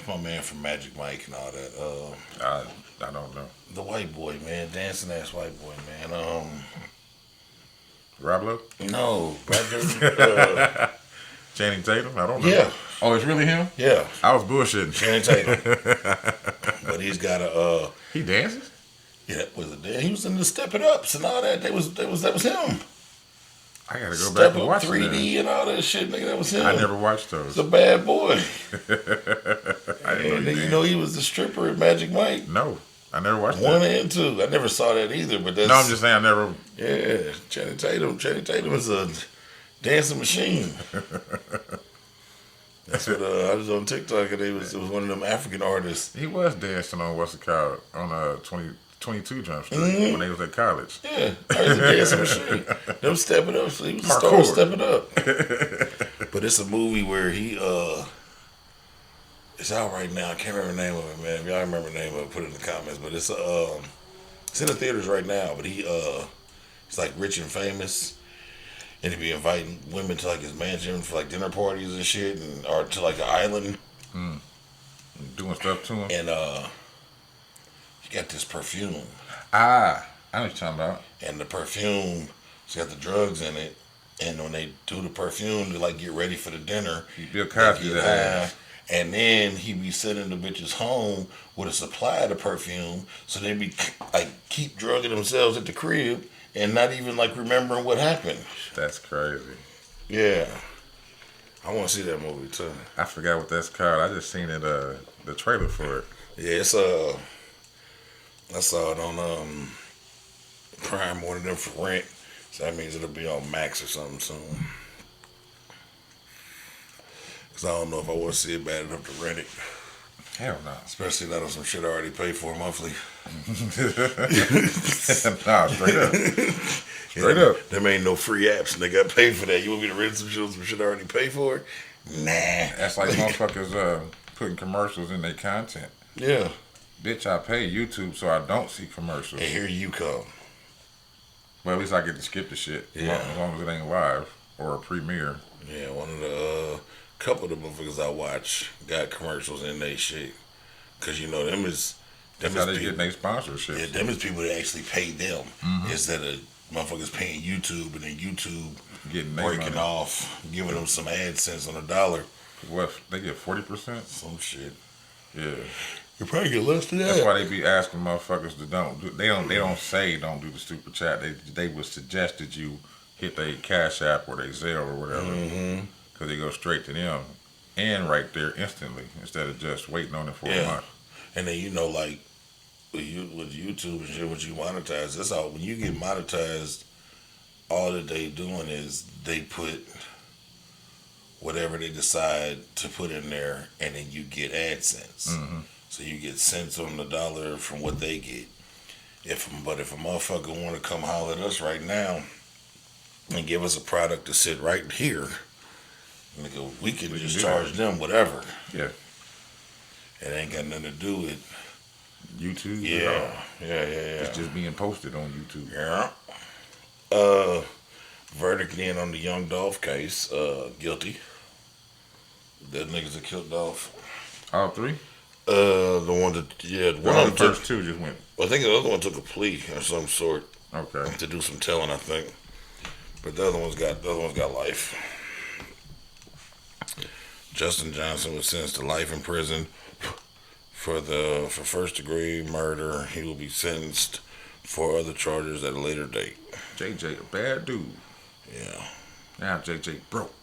my man from Magic Mike and all that. I don't know. The white boy, man, dancing ass white boy, man. Rob Lowe? No, Channing Tatum? I don't know. yeah, Oh, it's really him? yeah, I was bullshitting. Channing Tatum. But he's got a He dances? yeah, was it there? He was in the Step It Ups and all that. That was him. I gotta go back Step and Up watch 3D and all that shit, nigga. That was him. that. I never watched those. He's a bad boy. I didn't And know then you know he was the stripper at Magic Mike. No, I never watched 1 that. and 2. I never saw that either, but that's No, I'm just saying I never. yeah. Channing Tatum. Channing Tatum is a dancing machine. That's what I was on TikTok and it was one of them African artists. He was dancing on what's it called on 22 Jump Street when they was at college. Yeah, he's a dancing machine. Them Step It Up. So he was a star Parkour. of Step It Up. But it's a movie where he it's out right now. I can't remember the name of it, man. If y'all remember the name of it, put it in the comments. But it's in the theaters right now. But he's like rich and famous, and he be inviting women to like his mansion for like dinner parties and shit, or to like an island. Doing stuff to him. And he got this perfume, I know what you're talking about. and the perfume, it's got the drugs in it, And when they do the perfume to like get ready for the dinner, Bill Cosby that ass. and then he be sending the bitches home with a supply of the perfume, so they be like keep drugging themselves at the crib and not even like remembering what happened. That's crazy. Yeah, I want to see that movie too. I forgot what that's called. I just seen it. The trailer for it. Yeah, it's I saw it on Prime, one of them for rent. So that means it'll be on Max or something soon. Cause I don't know if I want to see it bad enough to rent it. Hell no. Especially not on some shit I already paid for monthly. Nah, straight up. Straight up. Them ain't no free apps. They got paid for that. You want me to rent some shit I already paid for? Nah. That's like motherfuckers putting commercials in their content. Yeah. Bitch, I pay YouTube so I don't see commercials. And here you come. Well, at least I get to skip the shit. Yeah. As long as it ain't live or a premiere. Yeah, one of the couple of the motherfuckers I watch got commercials in they shit. Cause you know them is That's how they get their sponsorships. Yeah, them is people that actually pay them instead of motherfuckers paying YouTube and then YouTube Getting breaking money. off, giving them some AdSense on a dollar. What, they get 40%? Some shit. Yeah. You probably get less than that. That's why they be asking motherfuckers to don't do. They don't say don't do the super chat. They would suggest that you hit their Cash App or their Zelle or whatever, because they go straight to them and right there instantly instead of just waiting on it for a month. And then you know, like with YouTube and shit, what you monetize, that's all. When you get monetized, all that they doing is they put whatever they decide to put in there, and then you get AdSense. So you get cents on the dollar from what they get. But if a motherfucker want to come holler at us right now and give us a product to sit right here, nigga, we can just charge them whatever. Yeah. It ain't got nothing to do with YouTube. Yeah. It's just being posted on YouTube. Yeah. Verdict in on the Young Dolph case. Guilty. The niggas that killed Dolph. All three? The one that one of The them first two just went. I think the other one took a plea of some sort. Okay. To do some telling, I think. But the other one's got life. Justin Johnson was sentenced to life in prison for first degree murder. He will be sentenced for other charges at a later date. JJ, a bad dude. Yeah. Now JJ broke.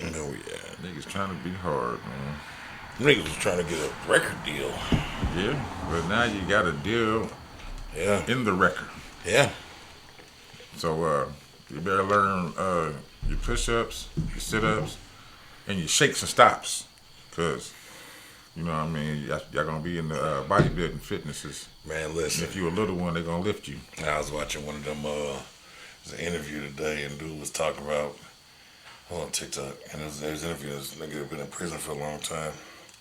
Oh yeah. Niggas trying to be hard, man. Niggas was trying to get a record deal. Yeah, but now you got a deal in the record. Yeah. So you better learn your push-ups, your sit-ups, and your shakes and stops. Because, you know what I mean, y'all going to be in the bodybuilding fitnesses. Man, listen. And if you a little one, they're going to lift you. I was watching one of them, it was an interview today, and dude was talking about, on TikTok, and there was an interview, this nigga had been in prison for a long time,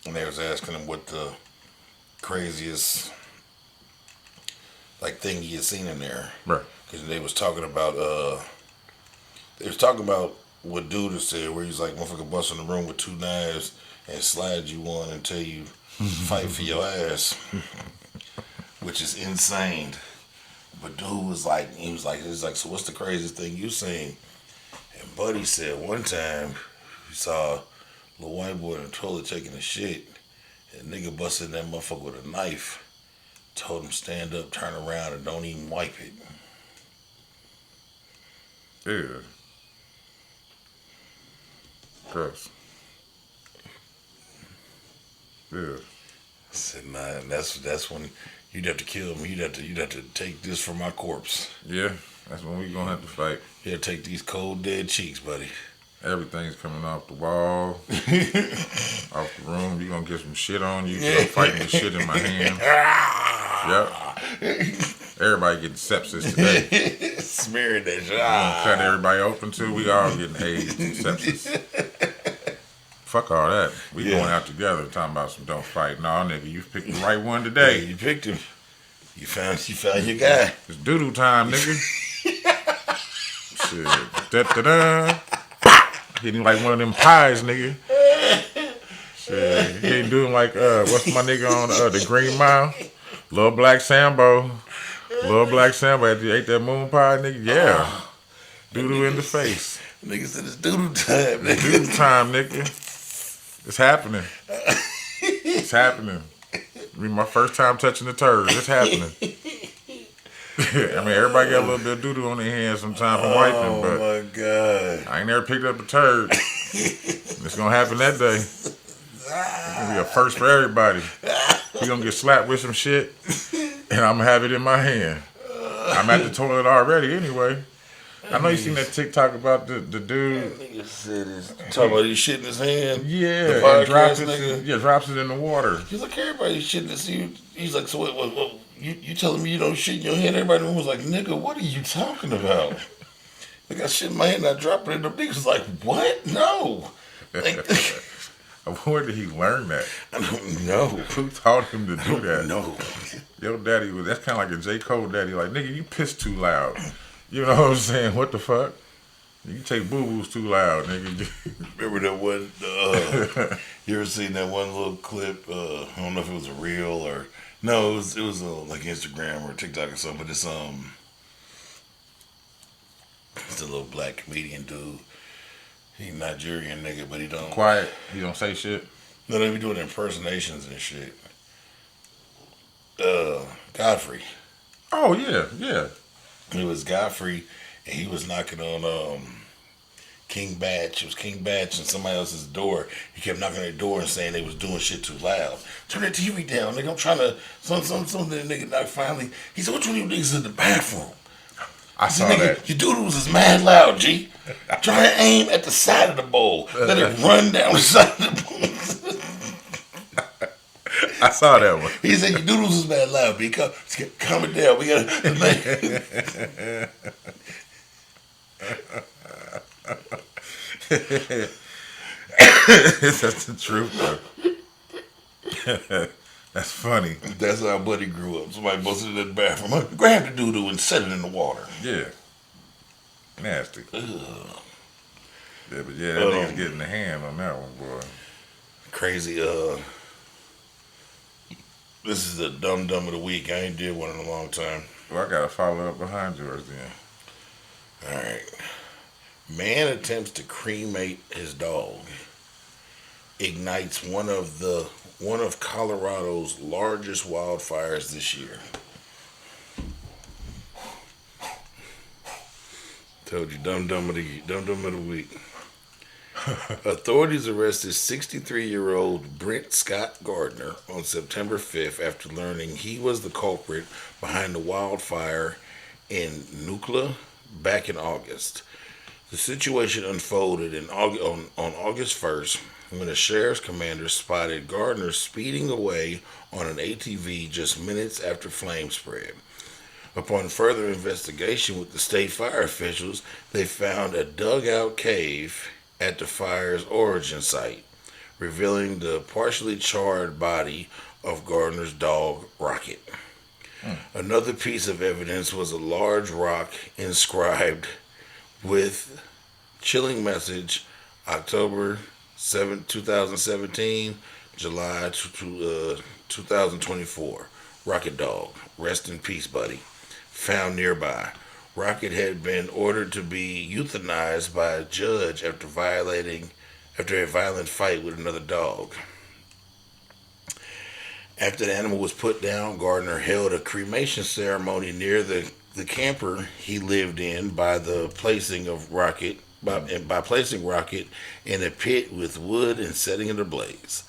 and they was asking him what the craziest, like, thing he had seen in there. Right. Because they was talking about what dude had said, where he's like, motherfucker bust in the room with two knives and slide you one until you fight for your ass, which is insane. But dude was like, so what's the craziest thing you seen? And Buddy said one time he saw a little white boy in the toilet taking a shit, and the nigga busted that motherfucker with a knife, told him stand up, turn around, and don't even wipe it. Yeah. Gross. Yeah. I said, nah, and that's when you'd have to kill him. You'd have to take this from my corpse. Yeah, that's when we gonna have to fight. You have to take these cold dead cheeks, buddy. Everything's coming off the wall, off the room. You gonna get some shit on you. I'm fighting the shit in my hand. Yep. Everybody getting sepsis today. Smearing that shit. We gonna cut everybody open too. We all getting AIDS and sepsis. Fuck all that. We going out together talking about some don't fight. No, nigga, you picked the right one today. Yeah, you picked him. You found your guy. It's doodle time, nigga. Shit. Da-da-da. Hitting like one of them pies, nigga. Shit, he ain't doing like what's my nigga on the Green Mile? Little Black Sambo. Little Black Sambo after you ate that moon pie, nigga. Yeah. Doodoo in the face. Nigga said it's doodoo time, nigga. Doodoo time, nigga. It's happening. It's happening. I mean, my first time touching the turd. It's happening. I mean, everybody got a little bit of doodoo on their hands sometimes from wiping, but my God. I ain't never picked up a turd. It's gonna happen that day. It's gonna be a first for everybody. You gonna get slapped with some shit, and I'm gonna have it in my hand. I'm at the toilet already anyway. I know you seen that TikTok about the dude. Nigga said he's talking about his shit in his hand. Yeah, the and drops nigga. drops it in the water. He's like, everybody shitting this. He's like, so what you telling me you don't shit in your hand? Everybody in the room was like, nigga, what are you talking about? I got shit in my hand and I drop it in the niggas was like, what? No. Like, Where did he learn that? I don't know. Who taught him to do that? No. Your daddy that's kind of like a J. Cole daddy. Like, nigga, you piss too loud. You know what I'm saying? What the fuck? You take boo-boos too loud, nigga. Remember that one, you ever seen that one little clip? I don't know if it was a reel or, no, it was like Instagram or TikTok or something, but it's a little black comedian dude. He Nigerian nigga, but he don't. Quiet. He don't say shit. No, they be doing impersonations and shit. Godfrey. Oh, yeah. It was Godfrey, and he was knocking on King Batch. It was King Batch and somebody else's door. He kept knocking on their door and saying they was doing shit too loud. Turn that TV down, nigga. I'm trying to something. The nigga knocked finally. He said, "Which one of you niggas in the bathroom?" I said, nigga, that. Your doodles is mad loud, G. Try to aim at the side of the bowl. Let it run down the side of the bowl. I saw that one. He said, your doodles is mad loud, B. Calm it down. We gotta. That's the truth, though. That's funny. That's how Buddy grew up. Somebody busted in the bathroom. Grab the doodoo and set it in the water. Yeah. Nasty. Ugh. Yeah, but yeah, that nigga's getting the hand on that one, boy. Crazy. This is the dumb of the week. I ain't did one in a long time. Well, I gotta follow up behind yours then. All right. Man attempts to cremate his dog. Ignites one of Colorado's largest wildfires this year. Told you, dumb of the week. Authorities arrested 63-year-old Brent Scott Gardner on September 5th after learning he was the culprit behind the wildfire in Nucla back in August. The situation unfolded on August 1st when a sheriff's commander spotted Gardner speeding away on an ATV just minutes after flames spread. Upon further investigation with the state fire officials, they found a dugout cave at the fire's origin site, revealing the partially charred body of Gardner's dog, Rocket. Another piece of evidence was a large rock inscribed with chilling message, October 7, 2017, July 2024. Rocket dog, rest in peace, buddy. Found nearby. Rocket had been ordered to be euthanized by a judge after a violent fight with another dog. After the animal was put down, Gardner held a cremation ceremony near the camper he lived in by placing Rocket in a pit with wood and setting it ablaze.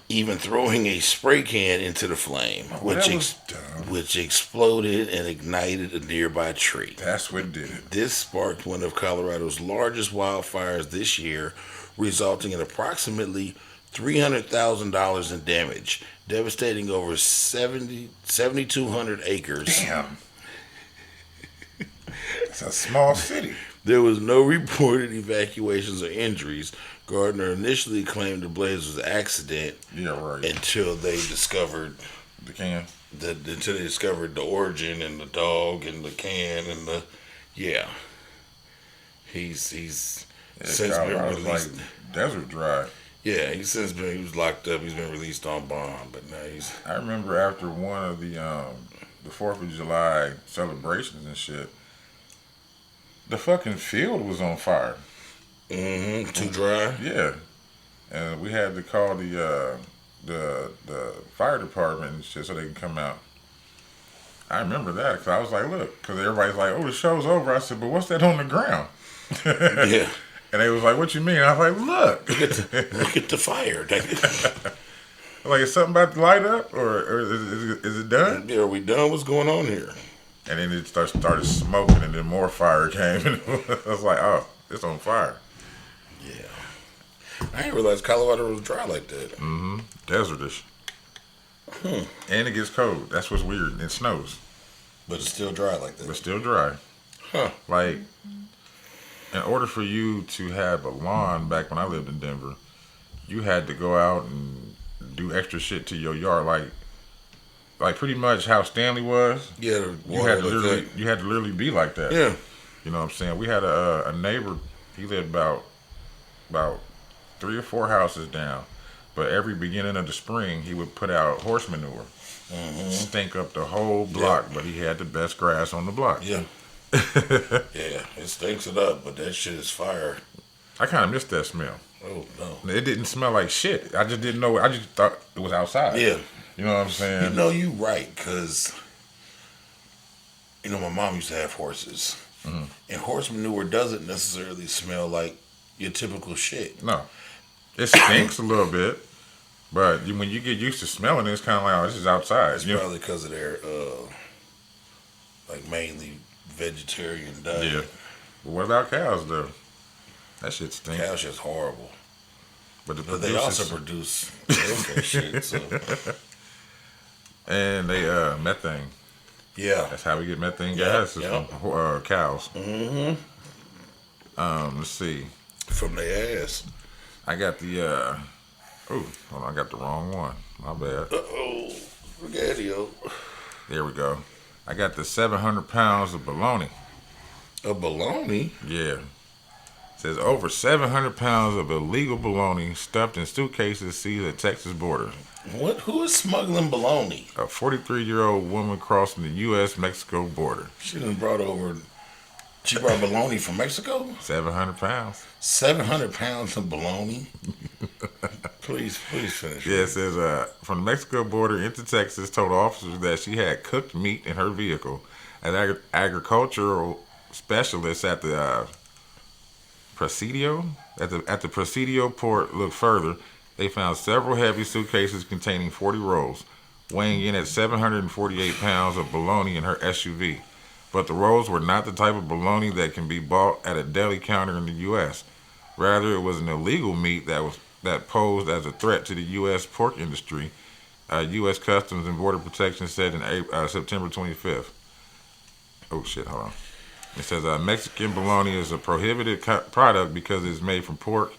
Even throwing a spray can into the flame, which exploded and ignited a nearby tree. That's what did it. This sparked one of Colorado's largest wildfires this year, resulting in approximately $300,000 in damage, devastating over 7,200 acres. Damn. It's a small city. There was no reported evacuations or injuries. Gardner initially claimed the blaze was an accident. Yeah, right. Until they discovered the can. Until they discovered the origin and the dog and the can and the He's since been released. Like desert dry. Yeah, he was locked up. He's been released on bond, but now he's. I remember after one of the 4th of July celebrations and shit, the fucking field was on fire. Mm-hmm. Too dry. Yeah, and we had to call the fire department and shit so they can come out. I remember that because I was like, look, because everybody's like, oh, the show's over. I said, but what's that on the ground? Yeah. And they was like, what you mean? I was like, look. Look at the fire. Like, is something about to light up or is it done? Yeah, are we done? What's going on here? And then it started smoking and then more fire came. And I was like, oh, it's on fire. Yeah. I didn't realize Colorado was dry like that. Mm-hmm. Desertish. And it gets cold. That's what's weird. It snows. But it's still dry like that. But still dry. Huh. Like, in order for you to have a lawn back when I lived in Denver, you had to go out and do extra shit to your yard. Like pretty much how Stanley was. Yeah, you had to literally be like that. Yeah. You know what I'm saying? We had a neighbor, he lived about 3 or 4 houses down. But every beginning of the spring, he would put out horse manure. Mm-hmm. Stink up the whole block, but he had the best grass on the block. Yeah. Yeah, it stinks it up, but that shit is fire. I kind of missed that smell. Oh, no. It didn't smell like shit. I just didn't know. I just thought it was outside. Yeah. You know what I'm saying? You know, you right, because, my mom used to have horses. Mm-hmm. And horse manure doesn't necessarily smell like your typical shit. No. It stinks a little bit, but when you get used to smelling it, it's kind of like, oh, this is outside. It's probably because of their, mainly vegetarian diet. Yeah. But what about cows, though? That shit stinks. Cows shit's horrible. But they also produce milk and shit, so. And they, methane. Yeah. That's how we get methane gas from cows. Mm-hmm. Let's see. From their ass. I got the, hold on, I got the wrong one. My bad. Uh-oh. Regatio. There we go. I got the 700 pounds of bologna. Of bologna? Yeah. It says over 700 pounds of illegal bologna stuffed in suitcases seized at Texas border. What? Who is smuggling bologna? A 43-year-old woman crossing the U.S.-Mexico border. She brought bologna from Mexico? 700 pounds. 700 pounds of bologna? Please finish. Yeah, it says from the Mexico border into Texas told officers that she had cooked meat in her vehicle. An agricultural specialist at the Presidio port looked further. They found several heavy suitcases containing 40 rolls, weighing in at 748 pounds of bologna in her SUV. But the rolls were not the type of bologna that can be bought at a deli counter in the U.S. Rather, it was an illegal meat that posed as a threat to the U.S. pork industry. U.S. Customs and Border Protection said in September 25th. Oh shit! Hold on. It says Mexican bologna is a prohibited product because it is made from pork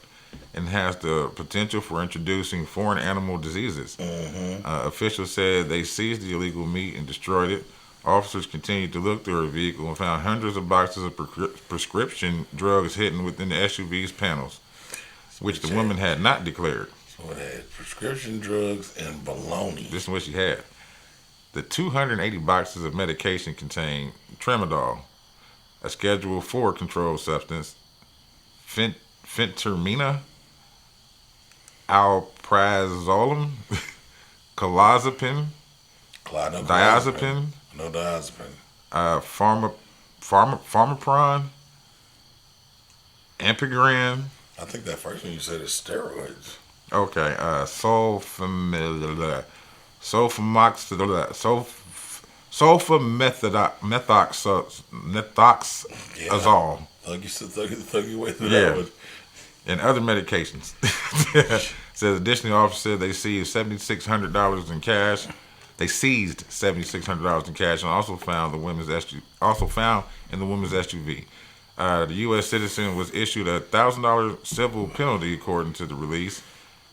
and has the potential for introducing foreign animal diseases. Mm-hmm. Officials said they seized the illegal meat and destroyed it. Officers continued to look through her vehicle and found hundreds of boxes of prescription drugs hidden within the SUV's panels, which the woman had not declared. So it had prescription drugs and bologna. This is what she had. The 280 boxes of medication contained tramadol, a Schedule 4 controlled substance, phentermina, alprazolam, clozapine, diazepam, no diazepam, pharmapron, ampigran. I think that first one you said is steroids. Okay, sulfamethoxazole. Thug your way through Yeah. that one. And other medications. Says additionally, officers said they seized $7,600 in cash. They seized $7,600 in cash and also found in the women's SUV. The U.S. citizen was issued a $1,000 civil penalty, according to the release.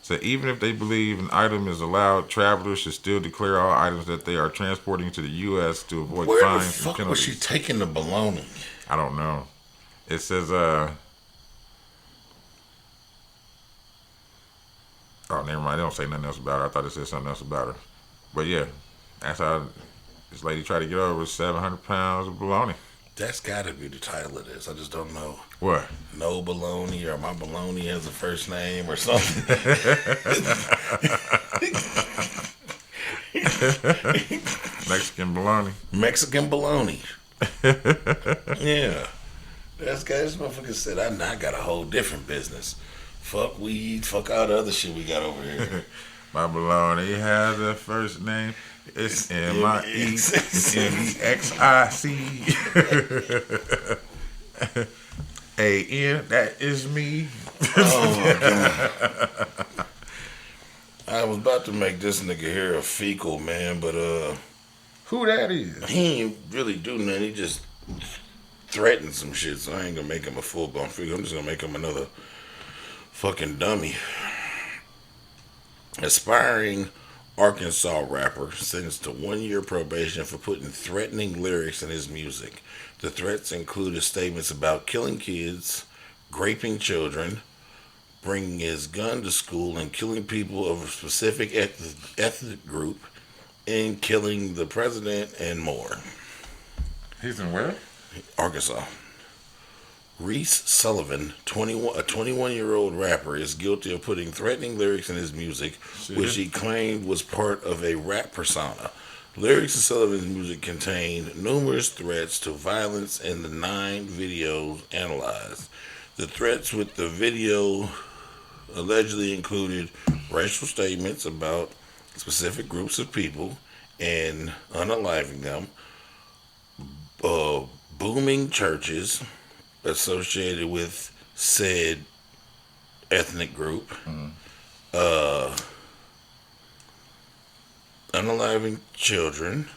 So even if they believe an item is allowed, travelers should still declare all items that they are transporting to the U.S. to avoid Where fines the fuck and penalties. was she taking the bologna? I don't know. It says Oh, never mind. They don't say nothing else about her. I thought it said something else about her. But yeah, that's how this lady tried to get over 700 pounds of bologna. That's got to be the title of this. I just don't know. What? No Bologna, or My Bologna has a first name, or something. Mexican bologna. Mexican Bologna. Yeah. This motherfucker said, I got a whole different business. Fuck weed, fuck all the other shit we got over here. My bologna has a first name. It's MEXICAN. That is me. Oh my god. I was about to make this nigga here a fecal, man, but Who that is? he ain't really do nothing. He just threatened some shit, so I ain't gonna make him a full blown fecal. I'm just gonna make him another fucking dummy. Aspiring Arkansas rapper sentenced to 1 year probation for putting threatening lyrics in his music. The threats included statements about killing kids, raping children, bringing his gun to school, and killing people of a specific ethnic group, and killing the president, and more. He's in where? Arkansas. Reese Sullivan, a 21-year-old rapper, is guilty of putting threatening lyrics in his music, which he claimed was part of a rap persona. Lyrics in Sullivan's music contain numerous threats to violence in the 9 videos analyzed. The threats with the video allegedly included racial statements about specific groups of people and unaliving them, booming churches associated with said ethnic group, unaliving children,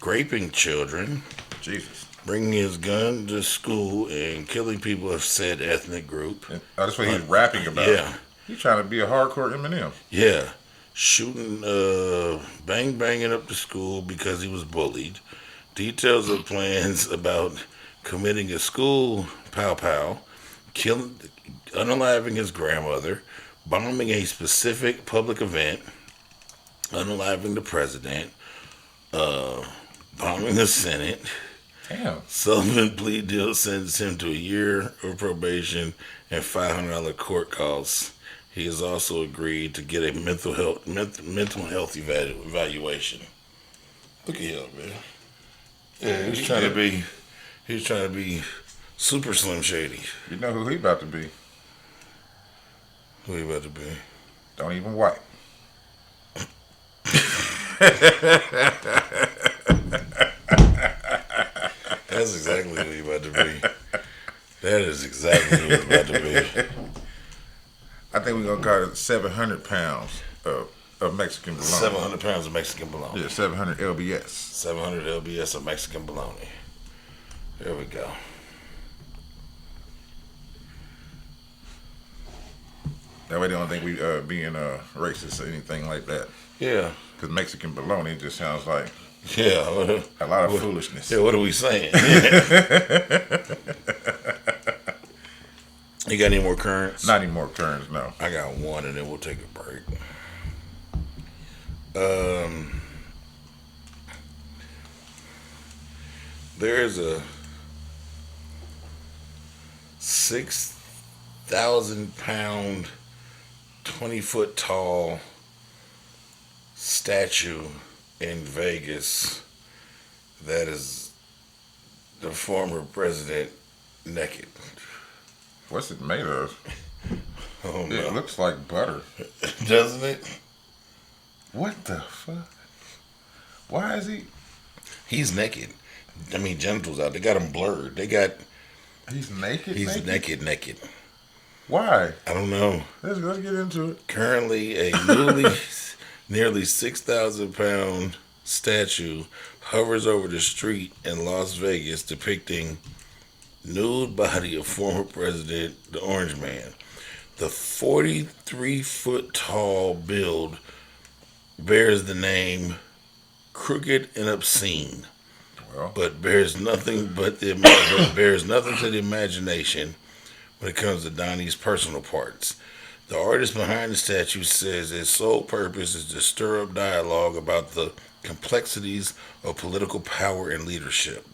raping children, Jesus. bringing his gun to school, and killing people of said ethnic group. That's what he's rapping about. Yeah. He's trying to be a hardcore Eminem. Yeah. Shooting, banging up the school because he was bullied. Details of plans about committing a school pow, killing, unaliving his grandmother, bombing a specific public event, unaliving the president, bombing the Senate. Damn. Sullivan plea deal sentenced him to a year of probation and $500 court costs. He has also agreed to get a mental health evaluation. Look at him, man. Yeah, he's trying to be super Slim Shady. You know who he about to be? Who he about to be? Don't even wipe. That's exactly who he about to be. That is exactly who he's about to be. I think we're gonna call it 700 pounds of Mexican bologna. 700 pounds of Mexican bologna. Yeah, 700 lbs. 700 lbs of Mexican bologna. There we go. That way they don't think we being racist or anything like that. Yeah. Because Mexican bologna just sounds like Yeah. a lot of foolishness. Yeah, what are we saying? You got any more currents? Not any more currents, no. I got one, and then we'll take a break. There's a 6,000-pound, 20-foot tall statue in Vegas that is the former president naked. What's it made of? Oh no. It looks like butter. Doesn't it? What the fuck? Why is he? He's naked. I mean, genitals out. They got him blurred. He's naked? He's naked. Why? I don't know. Let's get into it. Currently, a nearly 6,000-pound statue hovers over the street in Las Vegas depicting nude body of former president, the Orange Man. The 43-foot tall build bears the name Crooked and Obscene, but bears nothing to the imagination when it comes to Donnie's personal parts. The artist behind the statue says its sole purpose is to stir up dialogue about the complexities of political power and leadership.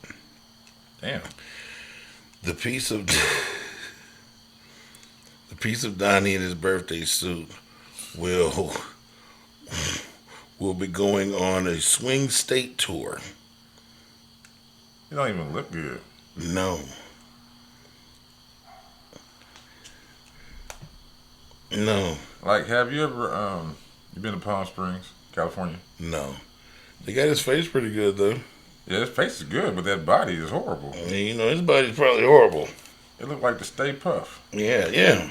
Damn. The piece of the piece of Donnie in his birthday suit will will be going on a swing state tour. You don't even look good. No. No. Like, have you ever you been to Palm Springs, California? No. They got his face pretty good though. Yeah, his face is good, but that body is horrible. I mean, his body's probably horrible. It looked like the Stay Puff. Yeah, yeah.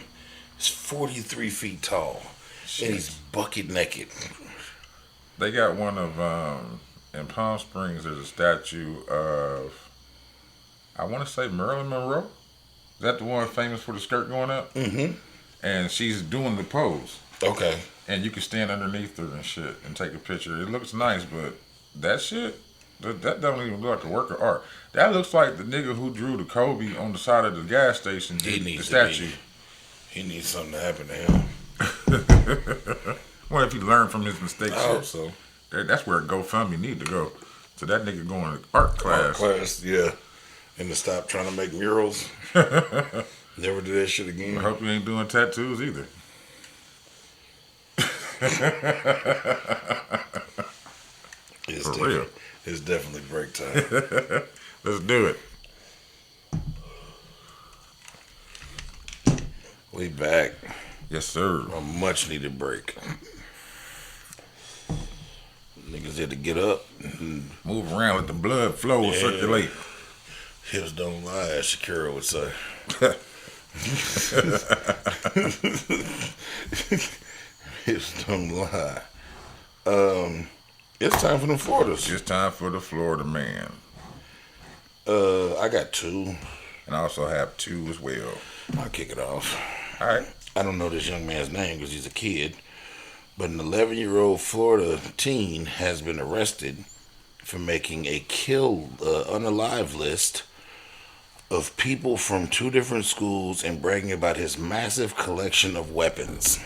He's 43 feet tall. Shit. And he's bucket naked. They got one of in Palm Springs. There's a statue of, I want to say Marilyn Monroe. Is that the one famous for the skirt going up? Mm-hmm. And she's doing the pose. Okay. And you can stand underneath her and shit and take a picture. It looks nice, but that shit, that don't even look like a work of art. That looks like the nigga who drew the Kobe on the side of the gas station. He needs the statue. He needs something to happen to him. Well, if he learned from his mistakes, I hope so. That's where GoFundMe need to go. So that nigga going to art class. Art class, yeah. And to stop trying to make murals. Never do that shit again. I hope you ain't doing tattoos either. For real. It's definitely break time. Let's do it. We back. Yes, sir. A much needed break. Niggas had to get up. And move around, let the blood flow and circulate. Hips don't lie, as Shakira would say. Hips don't lie. It's time for the Floridas. It's time for the Florida man. I got two. And I also have two as well. I'll kick it off. All right. I don't know this young man's name because he's a kid, but an 11-year-old Florida teen has been arrested for making a unalive list of people from two different schools and bragging about his massive collection of weapons.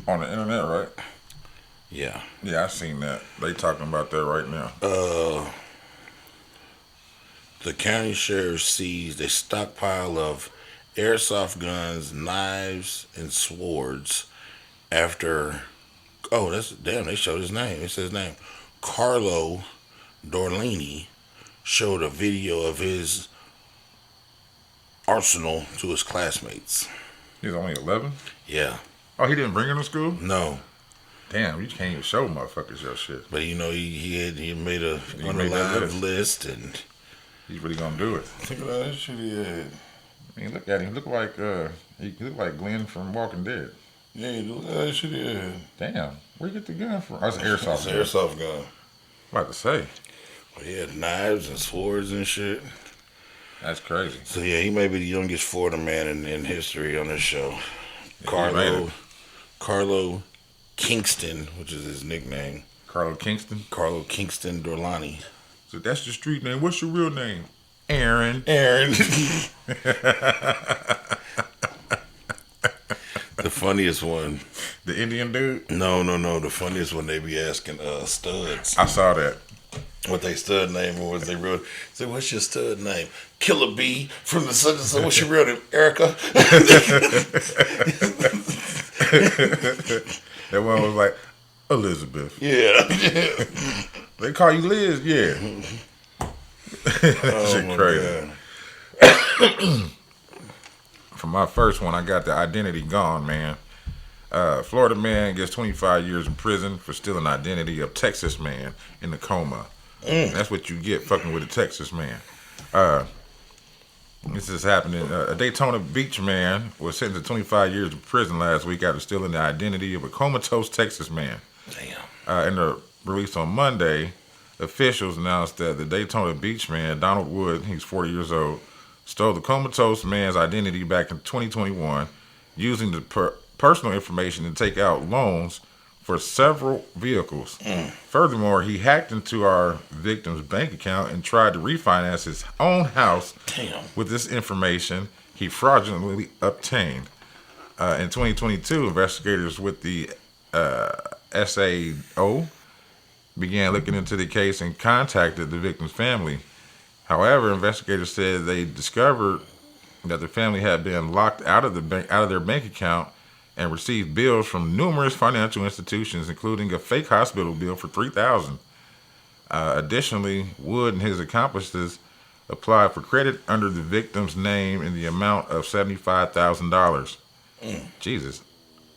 On the internet, right? Yeah. Yeah, I seen that. They talking about that right now. The county sheriff seized a stockpile of airsoft guns, knives, and swords after... Oh, they showed his name. It says his name. Carlo Dorlini showed a video of his arsenal to his classmates. He's only 11? Yeah. Oh, he didn't bring him to school? No. Damn, you can't even show motherfuckers your shit. But he made a unalive list and... He's really gonna do it. Think about that shit he had. I mean, look at him. He look like Glenn from Walking Dead. Yeah, look at that shit he had. Damn, where you get the gun from? Oh, it's an airsoft gun. It's an airsoft gun. About to say. Well, he had knives and swords and shit. That's crazy. So yeah, he may be the youngest Florida man in history on this show. Yeah, Carlo Kingston, which is his nickname. Carlo Kingston? Carlo Kingston Dorlani. So that's your street name. What's your real name? Aaron. The funniest one. The Indian dude? No. The funniest one, they be asking studs. I saw that. What they stud name was. They wrote, say, what's your stud name? Killer B from the Sun. So what's your real name? Erica. That one was like, Elizabeth. Yeah. They call you Liz? Yeah. Shit crazy. For my first one, I got the identity gone, man. Florida man gets 25 years in prison for stealing identity of Texas man in a coma. That's what you get fucking with a Texas man. This is happening. A Daytona Beach man was sentenced to 25 years in prison last week after stealing the identity of a comatose Texas man. Damn. In the release on Monday, officials announced that the Daytona Beach man, Donald Wood, he's 40 years old, stole the comatose man's identity back in 2021, using the personal information to take out loans for several vehicles. Furthermore, he hacked into our victim's bank account and tried to refinance his own house with this information he fraudulently obtained. In 2022, investigators with the SAO began looking into the case and contacted the victim's family. However, investigators said they discovered that the family had been locked out of their bank account and received bills from numerous financial institutions, including a fake hospital bill for $3,000. Additionally, Wood and his accomplices applied for credit under the victim's name in the amount of $75,000. Jesus.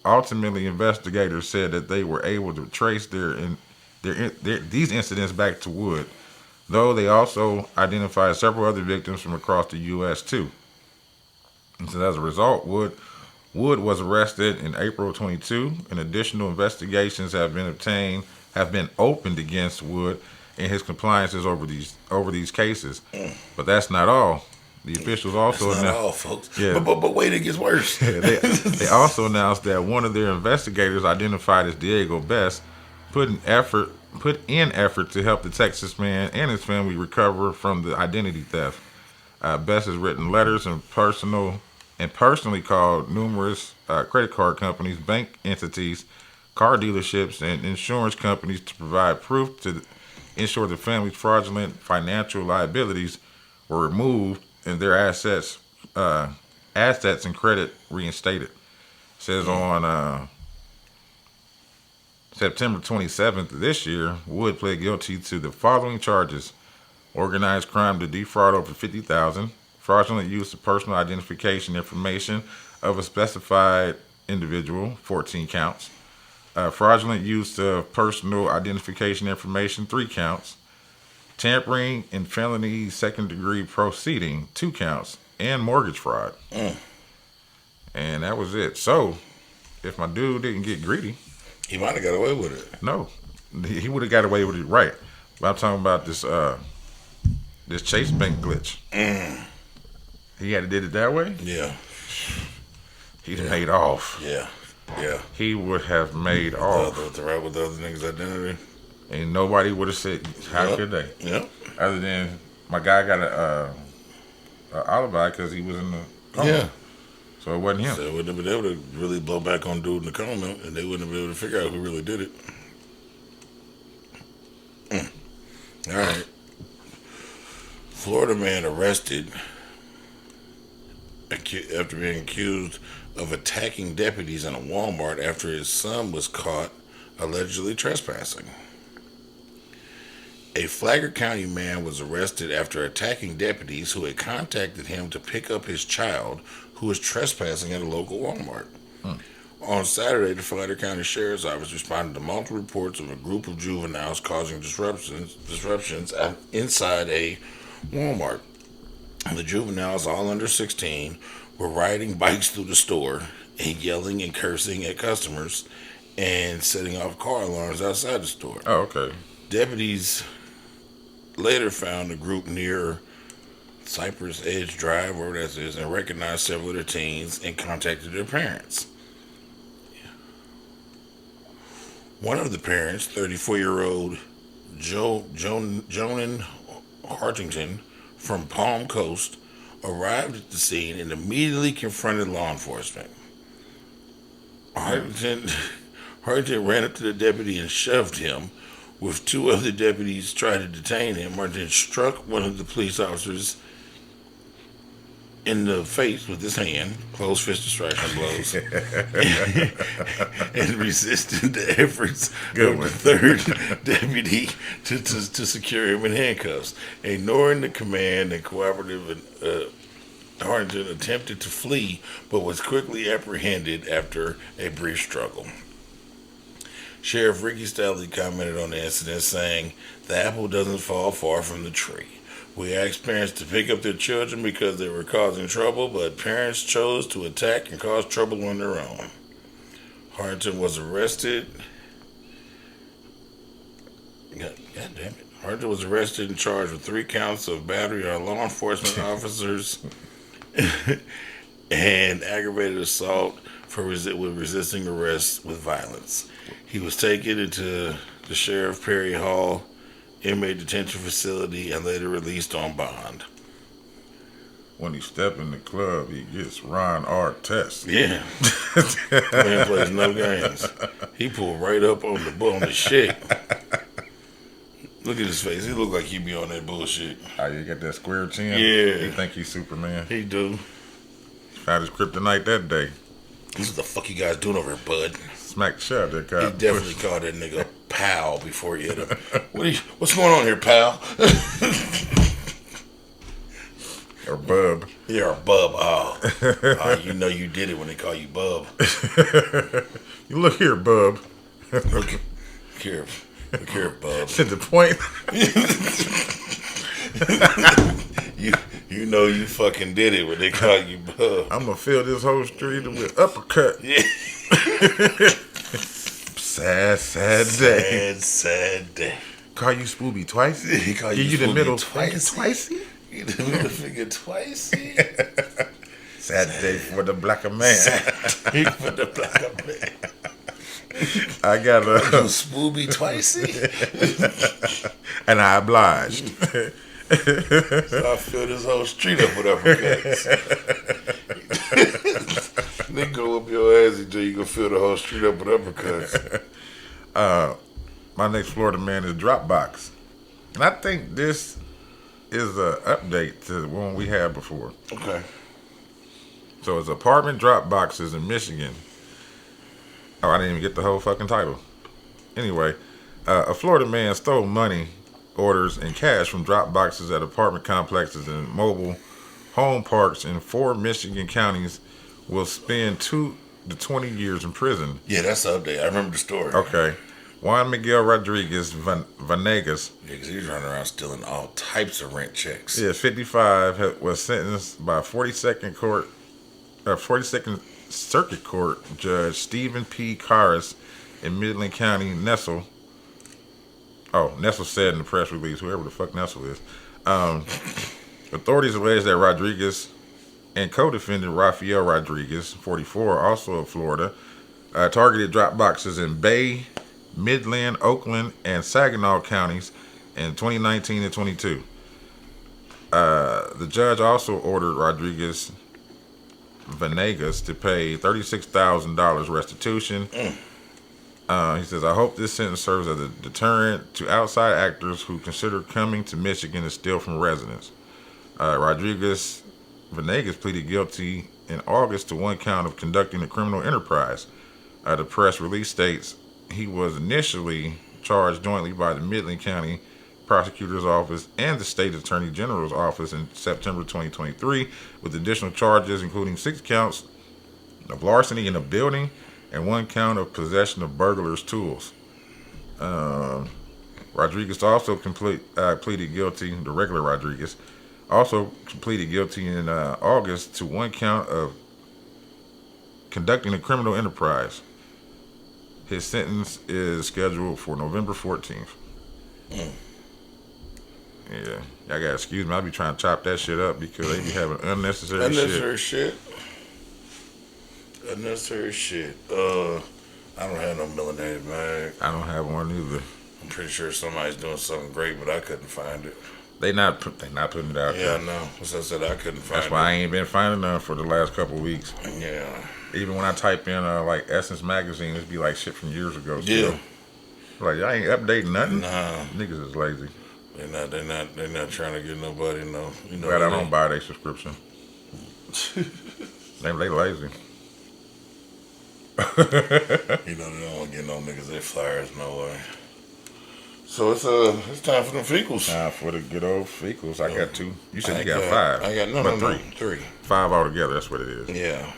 Ultimately, investigators said that they were able to trace these incidents back to Wood, though they also identified several other victims from across the U.S. too. And so, as a result, Wood was arrested in April of 22, and additional investigations have been opened against Wood and his compliances over these cases. But that's not all. The officials also That's not announced, all, folks. Yeah. But wait, it gets worse. they also announced that one of their investigators, identified as Diego Best, put in effort to help the Texas man and his family recover from the identity theft. Best has written letters and personally called numerous credit card companies, bank entities, car dealerships, and insurance companies to provide proof to ensure the family's fraudulent financial liabilities were removed and their assets and credit reinstated. It says on September 27th of this year, Wood pled guilty to the following charges: organized crime to defraud over $50,000, fraudulent use of personal identification information of a specified individual, 14 counts, fraudulent use of personal identification information, 3 counts, tampering and felony second-degree proceeding, 2 counts, and mortgage fraud. And that was it. So, if my dude didn't get greedy, He might have got away with it. no, he would have got away with it, right? But I'm talking about this Chase Bank glitch. He had did it that way. Yeah. He'd have made off. Yeah. He would have made off, With the other niggas' identity. and nobody would have said, "How could they?" Yep. Other than my guy got a alibi because he was in the coma. Yeah. So it wasn't him. So they wouldn't have been able to really blow back on dude in the coma, and they wouldn't have been able to figure out who really did it. All right. Florida man arrested after being accused of attacking deputies in a Walmart after his son was caught allegedly trespassing. A Flagler County man was arrested after attacking deputies who had contacted him to pick up his child who was trespassing at a local Walmart. On Saturday, the Flagler County Sheriff's Office responded to multiple reports of a group of juveniles causing disruptions inside a Walmart. The juveniles, all under 16, were riding bikes through the store and yelling and cursing at customers and setting off car alarms outside the store. Oh, okay. Deputies later found the group near Cypress Edge Drive, wherever that is, and recognized several of their teens and contacted their parents. One of the parents, 34-year-old Jonan Hartington from Palm Coast, arrived at the scene and immediately confronted law enforcement. Hartington ran up to the deputy and shoved him. With 2 other deputies trying to detain him, Hartington struck one of the police officers in the face with his hand, closed fist distraction blows, and resisted the efforts of the third deputy to secure him in handcuffs. Ignoring the command and cooperative, Hartington attempted to flee, but was quickly apprehended after a brief struggle. Sheriff Ricky Staley commented on the incident, saying, "The apple doesn't fall far from the tree. We asked parents to pick up their children because they were causing trouble, but parents chose to attack and cause trouble on their own." Hartington was arrested. God damn it. Hartington was arrested and charged with 3 counts of battery on law enforcement officers and aggravated assault with resisting arrest with violence. He was taken into the Sheriff Perry Hall inmate detention facility and later released on bond. when he step in the club, he gets Ron Artest. Yeah. Man plays no games. He pulled right up on the shit. Look at his face. He look like he be on that bullshit. Oh, you got that square chin? Yeah. He think he's Superman. He do. Found his kryptonite that day. What the fuck you guys doing over here, bud? Smack the shit out of that guy. He definitely called that nigga pal before he hit him. What's going on here, pal? Or bub. You're a bub. Oh, you know you did it when they call you bub. You look here, bub. Look here, bub. To the point. You know you fucking did it when they call you bub. I'm gonna fill this whole street with uppercut. Yeah. Sad day. Sad day. Call you Spooby twice? He call Give you the Spooby middle twice? twice? You the middle finger twice? Sad day for the blacker man. He for the black man. I got a Spooby twice. and I obliged. So I fill this whole street up with uppercuts. They go up your ass until you can fill the whole street up with uppercuts. My next Florida man is Dropbox. And I think this is an update to one we had before. Okay. So it's apartment drop boxes in Michigan. Oh, I didn't even get the whole fucking title. Anyway, a Florida man stole money orders and cash from drop boxes at apartment complexes and mobile home parks in 4 Michigan counties. Will spend 2 to 20 years in prison. Yeah, that's the update. I remember the story. Okay. Juan Miguel Rodriguez Vanegas. Yeah, because he was running around stealing all types of rent checks. Yeah, 55, was sentenced by 42nd Circuit Court Judge Stephen P. Karras in Midland County, Nestle. Oh, Nestle said in the press release, whoever the fuck Nestle is. Authorities allege that Rodriguez and co-defendant Rafael Rodriguez, 44, also of Florida, targeted drop boxes in Bay, Midland, Oakland, and Saginaw counties in 2019 and 22. The judge also ordered Rodriguez Vanegas to pay $36,000 restitution. He says, I hope this sentence serves as a deterrent to outside actors who consider coming to Michigan to steal from residents. Rodriguez Vanegas pleaded guilty in August to 1 count of conducting a criminal enterprise. The press release states he was initially charged jointly by the Midland County Prosecutor's Office and the State Attorney General's Office in September 2023 with additional charges including 6 counts of larceny in a building and 1 count of possession of burglar's tools. Rodriguez also pleaded guilty, the regular Rodriguez, also pleaded guilty in August to 1 count of conducting a criminal enterprise. His sentence is scheduled for November 14th. Yeah, y'all gotta excuse me. I be trying to chop that shit up because they be having unnecessary shit. Unnecessary shit. I don't have no millionaire bag. I don't have one either. I'm pretty sure somebody's doing something great, but I couldn't find it. They not putting it out there. Yeah, I know. As I said, I couldn't find it. That's why I ain't been finding none for the last couple of weeks. Yeah. Even when I type in like Essence magazine, it'd be like shit from years ago. Yeah. Still. Like y'all ain't updating nothing. Nah. Niggas is lazy. They're not trying to get nobody no. You know. Glad I don't buy their subscription. They lazy. You know they don't want to get no niggas their flyers no way. So it's time for the fecals. For the good old fecals. I got 2. You said you got 5. I got 3. 3. 5 altogether. That's what it is. Yeah,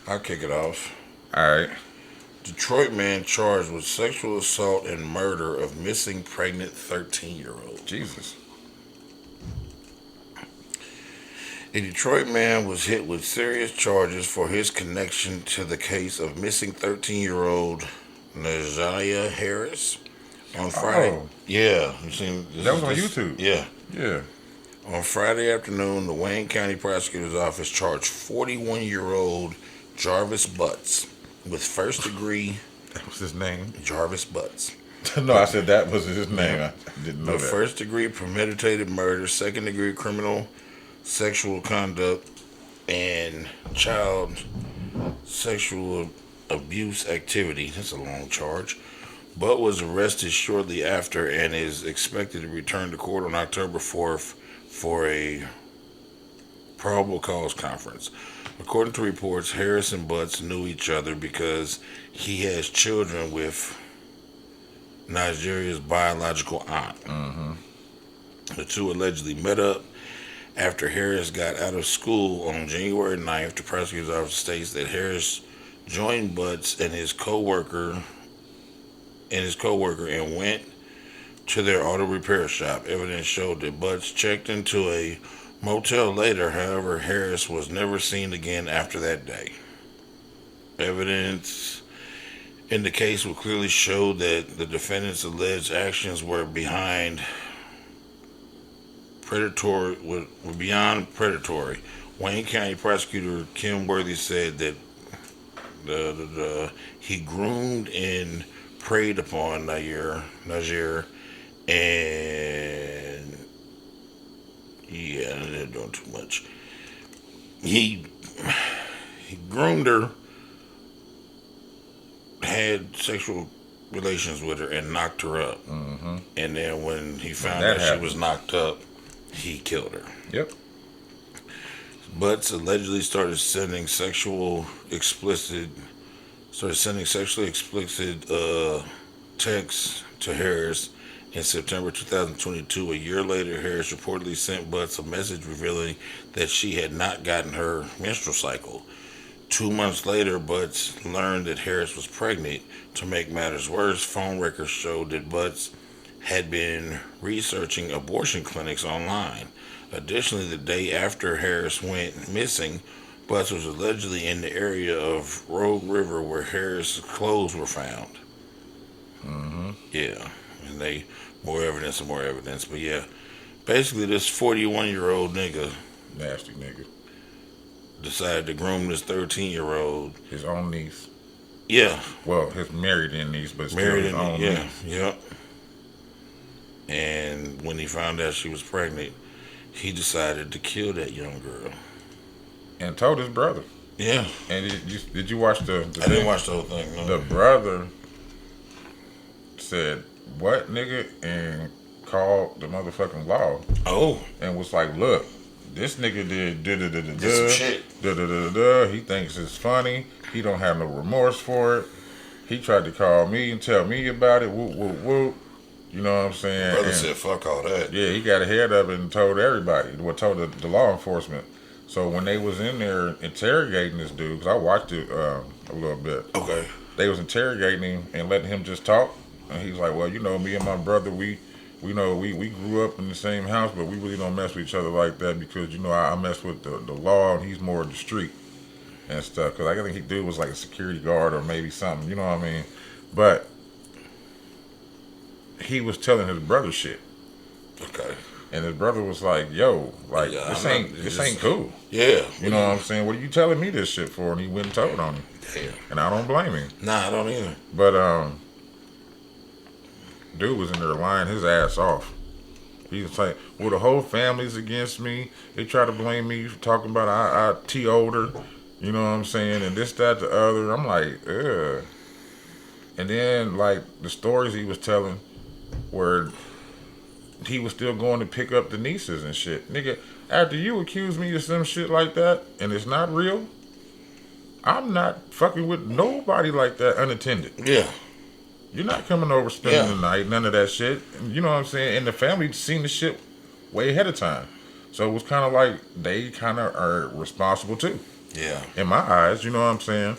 I'll kick it off. All right. Detroit man charged with sexual assault and murder of missing pregnant 13-year-old. Jesus. A Detroit man was hit with serious charges for his connection to the case of missing 13-year-old Najaya Harris on Friday. Oh. Yeah, you seen that was on YouTube. Yeah. Yeah. On Friday afternoon, the Wayne County Prosecutor's Office charged 41-year-old Jarvis Butts with first-degree. That was his name. Jarvis Butts. No, I said that was his name. I didn't know that. First-degree premeditated murder, second-degree criminal sexual conduct, and child sexual abuse activity. That's a long charge. But was arrested shortly after and is expected to return to court on October 4th for a probable cause conference. According to reports, Harris and Butts knew each other because he has children with Nigeria's biological aunt. Mm-hmm. The two allegedly met up after Harris got out of school on January 9th. The prosecutor's office states that Harris joined Butts and went to their auto repair shop. Evidence showed that Butts checked into a motel later. However, Harris was never seen again after that day. Evidence in the case will clearly show that the defendant's alleged actions were beyond predatory. Wayne County Prosecutor Kim Worthy said that he groomed and preyed upon Niger, and they're doing too much. He groomed her, had sexual relations with her, and knocked her up. Mm-hmm. And then when he found out she was knocked up, he killed her. Yep. Butts allegedly started sending sexually explicit texts to Harris in September 2022. A year later, Harris reportedly sent Butts a message revealing that she had not gotten her menstrual cycle. 2 months later, Butts learned that Harris was pregnant. To make matters worse, phone records showed that Butts had been researching abortion clinics online. Additionally, the day after Harris went missing, Butts was allegedly in the area of Rogue River where Harris' clothes were found. Mm-hmm. Yeah, and more evidence and more evidence. But yeah, basically this 41-year-old nigga, Nasty nigga, decided to groom this 13-year-old. His own niece. Yeah. Well, his married-in niece, but still his own niece. Yep. And when he found out she was pregnant, he decided to kill that young girl. And told his brother. Yeah. And did you watch the I didn't watch the whole thing. No. The brother said, "What, nigga?" and called the motherfucking law. Oh. And was like, "Look, this nigga did some shit. He thinks it's funny. He don't have no remorse for it. He tried to call me and tell me about it. Whoop, whoop, whoop. You know what I'm saying?" Brother said, "Fuck all that." Yeah, he got ahead of it and told everybody. Told the law enforcement. So when they was in there interrogating this dude, because I watched it a little bit. Okay. They was interrogating him and letting him just talk. And he's like, "Well, you know, me and my brother, we grew up in the same house, but we really don't mess with each other like that because, you know, I mess with the law and he's more of the street and stuff." Because I think he dude was like a security guard or maybe something, you know what I mean? But he was telling his brother shit. Okay. And his brother was like, "Yo, like Yeah, this ain't cool." Yeah. You know what I'm saying? "What are you telling me this shit for?" And he went and told on him. Damn. And I don't blame him. Nah, I don't either. But dude was in there lying his ass off. He was like, "Well, the whole family's against me. They try to blame me for talking about I TO'd her. You know what I'm saying? And this, that, the other." I'm like, ugh. And then, like, the stories he was telling where he was still going to pick up the nieces and shit. Nigga, after you accuse me of some shit like that and it's not real, I'm not fucking with nobody like that unattended. Yeah. You're not coming over spending the night, none of that shit. You know what I'm saying? And the family seen the shit way ahead of time. So it was kind of like they kind of are responsible too. Yeah. In my eyes, you know what I'm saying?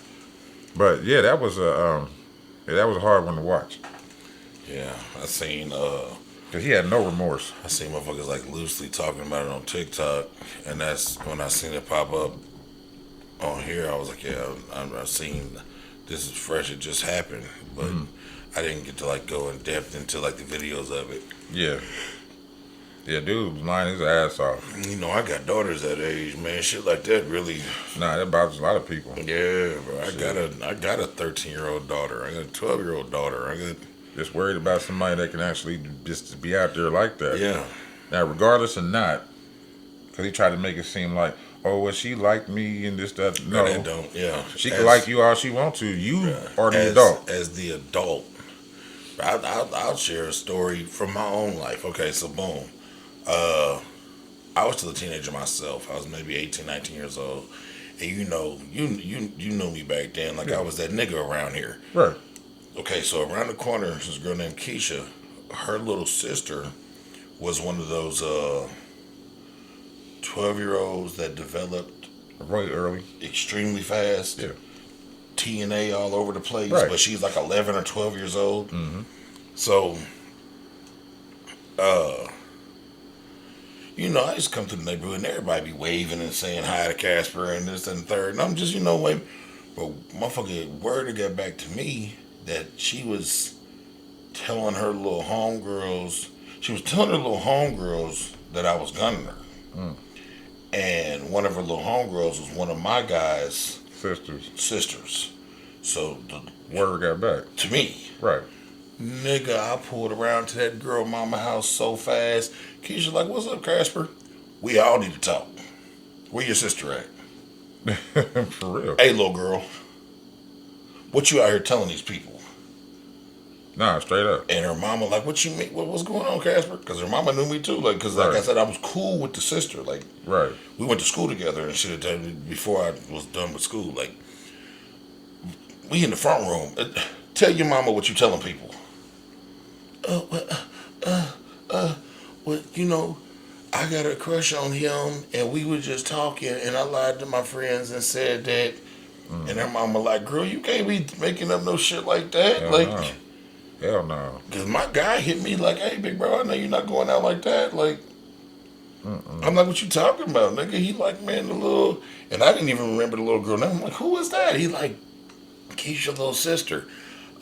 But yeah, that was a hard one to watch. Yeah. I seen Cause he had no remorse. I seen motherfuckers like loosely talking about it on TikTok, and that's when I seen it pop up on here. I was like, yeah, I've seen this is fresh. It just happened, but I didn't get to like go in depth into like the videos of it. Yeah. Yeah, dude was lying his ass off. You know, I got daughters that age, man. Shit like that really. Nah, that bothers a lot of people. Yeah, bro. I got a 13-year-old daughter. I got a 12-year-old daughter. I got. Just worried about somebody that can actually just be out there like that. Yeah. Now, regardless or not, Because he tried to make it seem like, oh, well, she liked me and this, that. No, and they don't. Yeah, she can like you all she wants to. You are the as adult. as the adult. I'll share a story from my own life. Okay, so boom. I was still a teenager myself. I was maybe 18, 19 years old. And you knew me back then. Like I was that nigga around here. Right. Okay, so around the corner, there's this girl named Keisha. Her little sister was one of those 12-year-olds that developed Right early. extremely fast. Yeah. TNA all over the place, Right. but she's like 11 or 12 years old. Mm-hmm. So, I just come through the neighborhood and everybody be waving and saying hi to Casper and this and the third. And I'm just, waving. But motherfucker, word got back to me that she was telling her little homegirls, that I was gunning her. Mm. And one of her little homegirls was one of my guys' sisters. So the Word got back to me. Right. Nigga, I pulled around to that girl mama house so fast. Keisha like, what's up, Casper? We all need to talk. Where your sister at? For real. Hey, little girl. What you out here telling these people? Nah, straight up. And her mama like, what you mean? What's going on, Casper? Because her mama knew me too. Like, because like I said, I was cool with the sister. Like, right. We went to school together and shit before I was done with school. Like, we in the front room. Tell your mama what you telling people. I got a crush on him, and we were just talking, and I lied to my friends and said that. And her mama like, girl, you can't be making up no shit like that. Hell no. Because my guy hit me like, hey, big bro, I know you're not going out like that. Like, I'm like, what you talking about, nigga? He like, man, the little, and I didn't even remember the little girl name. I'm like, who is that? He like, Keisha's little sister.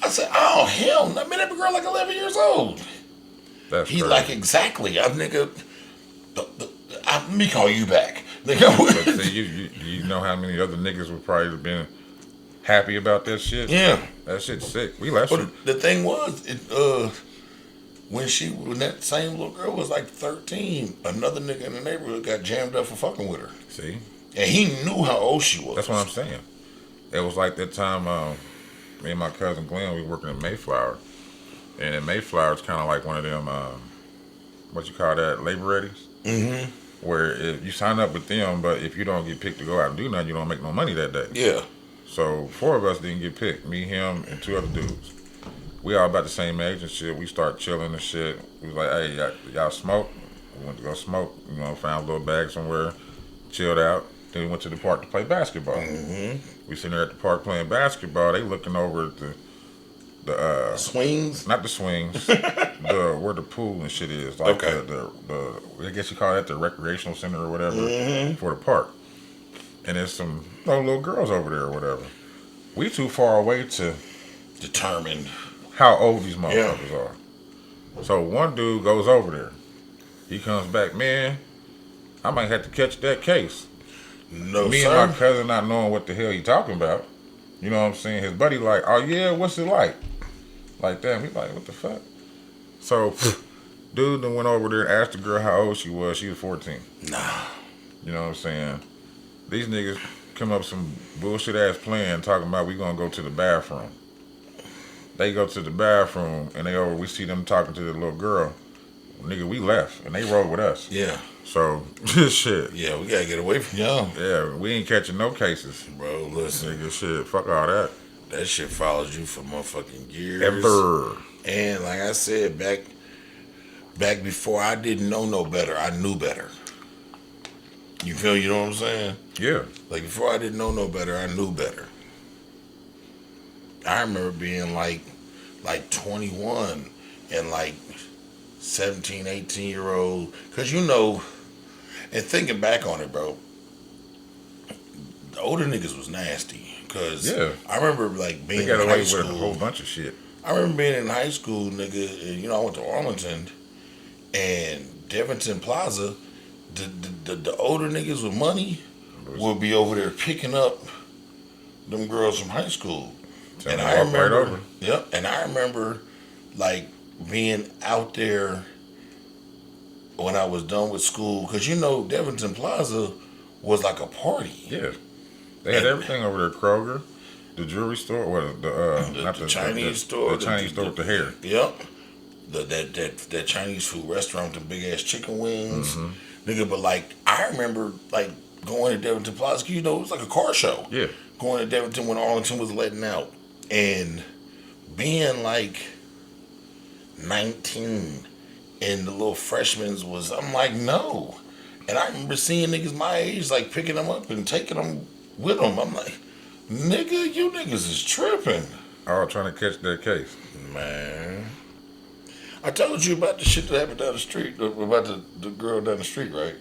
I said, oh, hell no. Man, that girl like 11 years old. That's he crazy. like, exactly. Nigga, let me call you back. Nigga. But see, you know how many other niggas would probably have been happy about that shit? Yeah. That shit's sick. We left But the thing was, when that same little girl was like 13, another nigga in the neighborhood got jammed up for fucking with her. See? And he knew how old she was. That's what I'm saying. It was like that time, me and my cousin Glenn, we working in Mayflower. And in Mayflower, it's kind of like one of them, what you call that, labor readies? Mm-hmm. Where if you sign up with them, but if you don't get picked to go out and do nothing, you don't make no money that day. Yeah. So 4 of us didn't get picked. Me, him, and 2 other dudes. We all about the same age and shit. We start chilling and shit. We was like, hey, y'all smoke? We went to go smoke. Found a little bag somewhere, chilled out. Then we went to the park to play basketball. Mm-hmm. We sitting there at the park playing basketball. They looking over at the swings? Not the swings. Where the pool and shit is. Like okay. the I guess you call that the recreational center or whatever for the park. And there's some little girls over there or whatever. We too far away to determine how old these motherfuckers are. So one dude goes over there. He comes back, man, I might have to catch that case. No, Me sir. and my cousin not knowing what the hell he talking about. You know what I'm saying? His buddy like, oh yeah, what's it like? Like that. We like, what the fuck? So, dude then went over there and asked the girl how old she was. She was 14. Nah. You know what I'm saying? These niggas come up with some bullshit ass plan talking about we gonna go to the bathroom. They go to the bathroom and we see them talking to the little girl. Nigga, we left and they rode with us. Yeah. So, shit. Yeah, we gotta get away from y'all. Yeah, we ain't catching no cases. Bro, listen. Nigga, shit, fuck all that. That shit follows you for motherfucking years. Ever. And like I said, back before I didn't know no better, I knew better. You know what I'm saying? Yeah. Like before I didn't know no better, I knew better. I remember being like 21 and like 17, 18-year-old. Because and thinking back on it, bro, the older niggas was nasty. Because I remember like being in high school. With a whole bunch of shit. I remember being in high school, nigga, and I went to Arlington and Devonton Plaza. The older niggas with money would be over there picking up them girls from high school. And I remember, and I remember like being out there when I was done with school, because you know Devonton Plaza was like a party. Yeah, they had everything over there. Kroger, the jewelry store, or not The Chinese store, the Chinese store with the hair. Yep. That Chinese food restaurant with the big ass chicken wings, nigga. But like I remember like going to Devonton Plaza. 'Cause, you know, it was like a car show. Yeah, Going to Devonton when Arlington was letting out, and being like 19, and the little freshmen was. I'm like no, and I remember seeing niggas my age like picking them up and taking them with them. I'm like, nigga, you niggas is tripping, all trying to catch that case. man. I told you about the shit that happened down the street, about the girl down the street, right?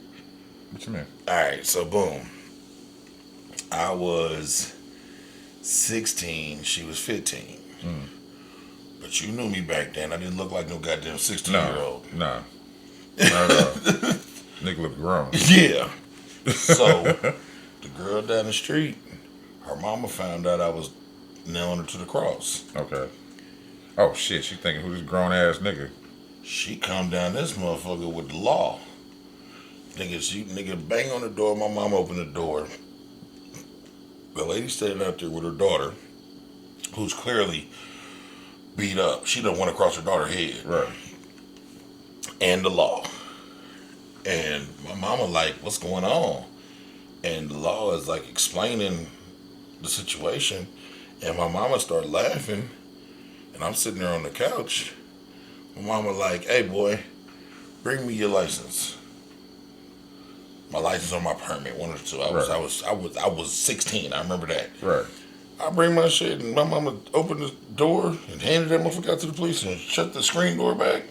What you mean? Alright, so boom. I was 16, she was 15. But you knew me back then. I didn't look like no goddamn 16-year-old. Nah. Not at all. Nigga look grown. Yeah. So, the girl down the street, her mama found out I was nailing her to the cross. Okay. Oh shit, she thinking who this grown ass nigga? She come down this motherfucker with the law. Nigga bang on the door. My mom opened the door. The lady standing out there with her daughter, who's clearly beat up. She done went across her daughter's head. Right. And the law. And my mama like, what's going on? And the law is like explaining the situation. And my mama started laughing. And I'm sitting there on the couch. My mama like, hey boy, bring me your license. My license or my permit, one or two. I was 16. I remember that. Right. I bring my shit, and my mama opened the door and handed that motherfucker out to the police and shut the screen door back.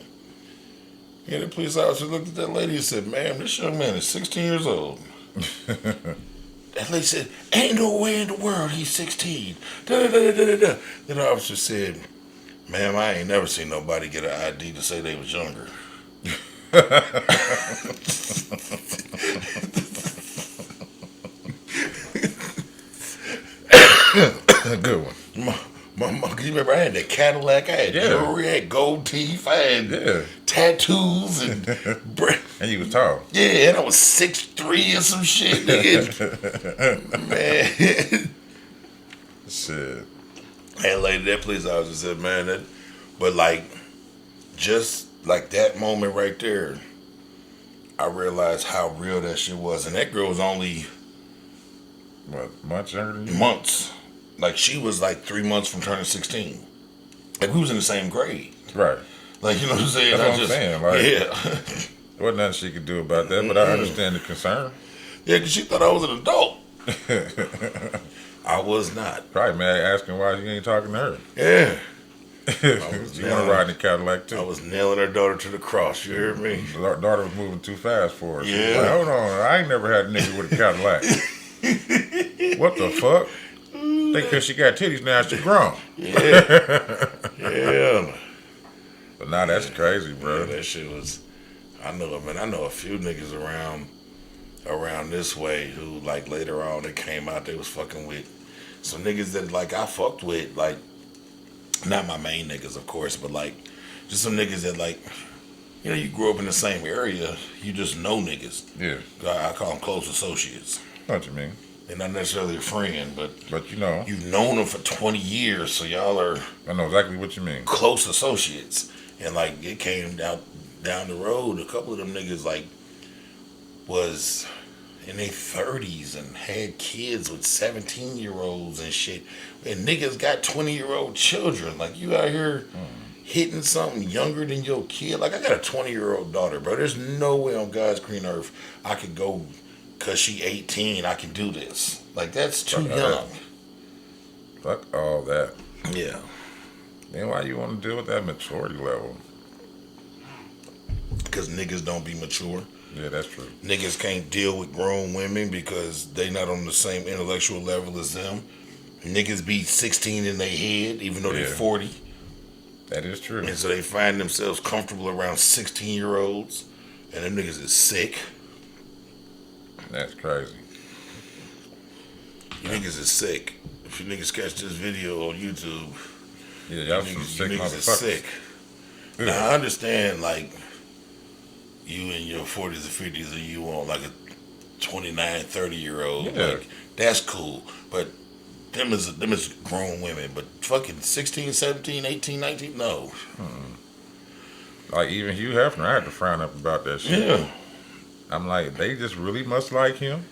And the police officer looked at that lady and said, ma'am, this young man is 16 years old. That lady said, ain't no way in the world he's 16. Da-da-da-da-da-da. Then the officer said, ma'am, I ain't never seen nobody get an ID to say they was younger. Good one. You remember I had that Cadillac, I had jewelry, I had gold teeth, I had tattoos and and you was tall. Yeah, and I was 6'3" or some shit, nigga. Man. Shit. And later that police officer said, man, that, but like, just like that moment right there, I realized how real that shit was. And that girl was only... What, months younger than you? Months. Like, she was like 3 months from turning 16. Like, we was in the same grade. Right. Like, you know what I'm saying? That's what I'm saying. Like, yeah. there wasn't nothing she could do about that, but I understand the concern. Yeah, because she thought I was an adult. I was not. Probably mad asking why you ain't talking to her. Yeah. You want to ride in the Cadillac too? I was nailing her daughter to the cross. You hear me? The daughter was moving too fast for her. Yeah. Like, hold on, I ain't never had a nigga with a Cadillac. What the fuck? Think because she got titties now she grown. Yeah. Yeah. But nah, that's crazy, bro. Yeah, that shit was. I know a few niggas around this way who like later on they came out they was fucking with some niggas that like I fucked with, like not my main niggas of course, but like just some niggas that like, you know, you grew up in the same area, you just know niggas. Yeah. I call them close associates. Know what you mean? They're not necessarily a friend, but you know, you've known them for 20 years, so y'all are. I know exactly what you mean. Close associates, and like it came down the road. A couple of them niggas like was in their 30s and had kids with 17-year-olds and shit, and niggas got 20-year-old children. Like you out here hitting something younger than your kid. Like I got a 20-year-old daughter, bro. There's no way on God's green earth I could go. Cause she 18, I can do this. Like that's too young. Fuck all that. Yeah. Then why you want to deal with that maturity level? Cause niggas don't be mature. Yeah, that's true. Niggas can't deal with grown women because they not on the same intellectual level as them. Niggas be 16 in their head, even though they're 40. That is true. And so they find themselves comfortable around 16-year-olds, and them niggas is sick. That's crazy. You niggas is sick. If you niggas catch this video on YouTube, yeah, y'all some sick niggas motherfuckers. is sick. Yeah. Now I understand, like you in your 40s or 50s and you want like a 29, 30-year-old. Yeah. Like, that's cool. But them is grown women. But fucking 16, 17, 18, 19, no. Like even Hugh Hefner, I had to frown up about that shit. Yeah. I'm like, they just really must like him,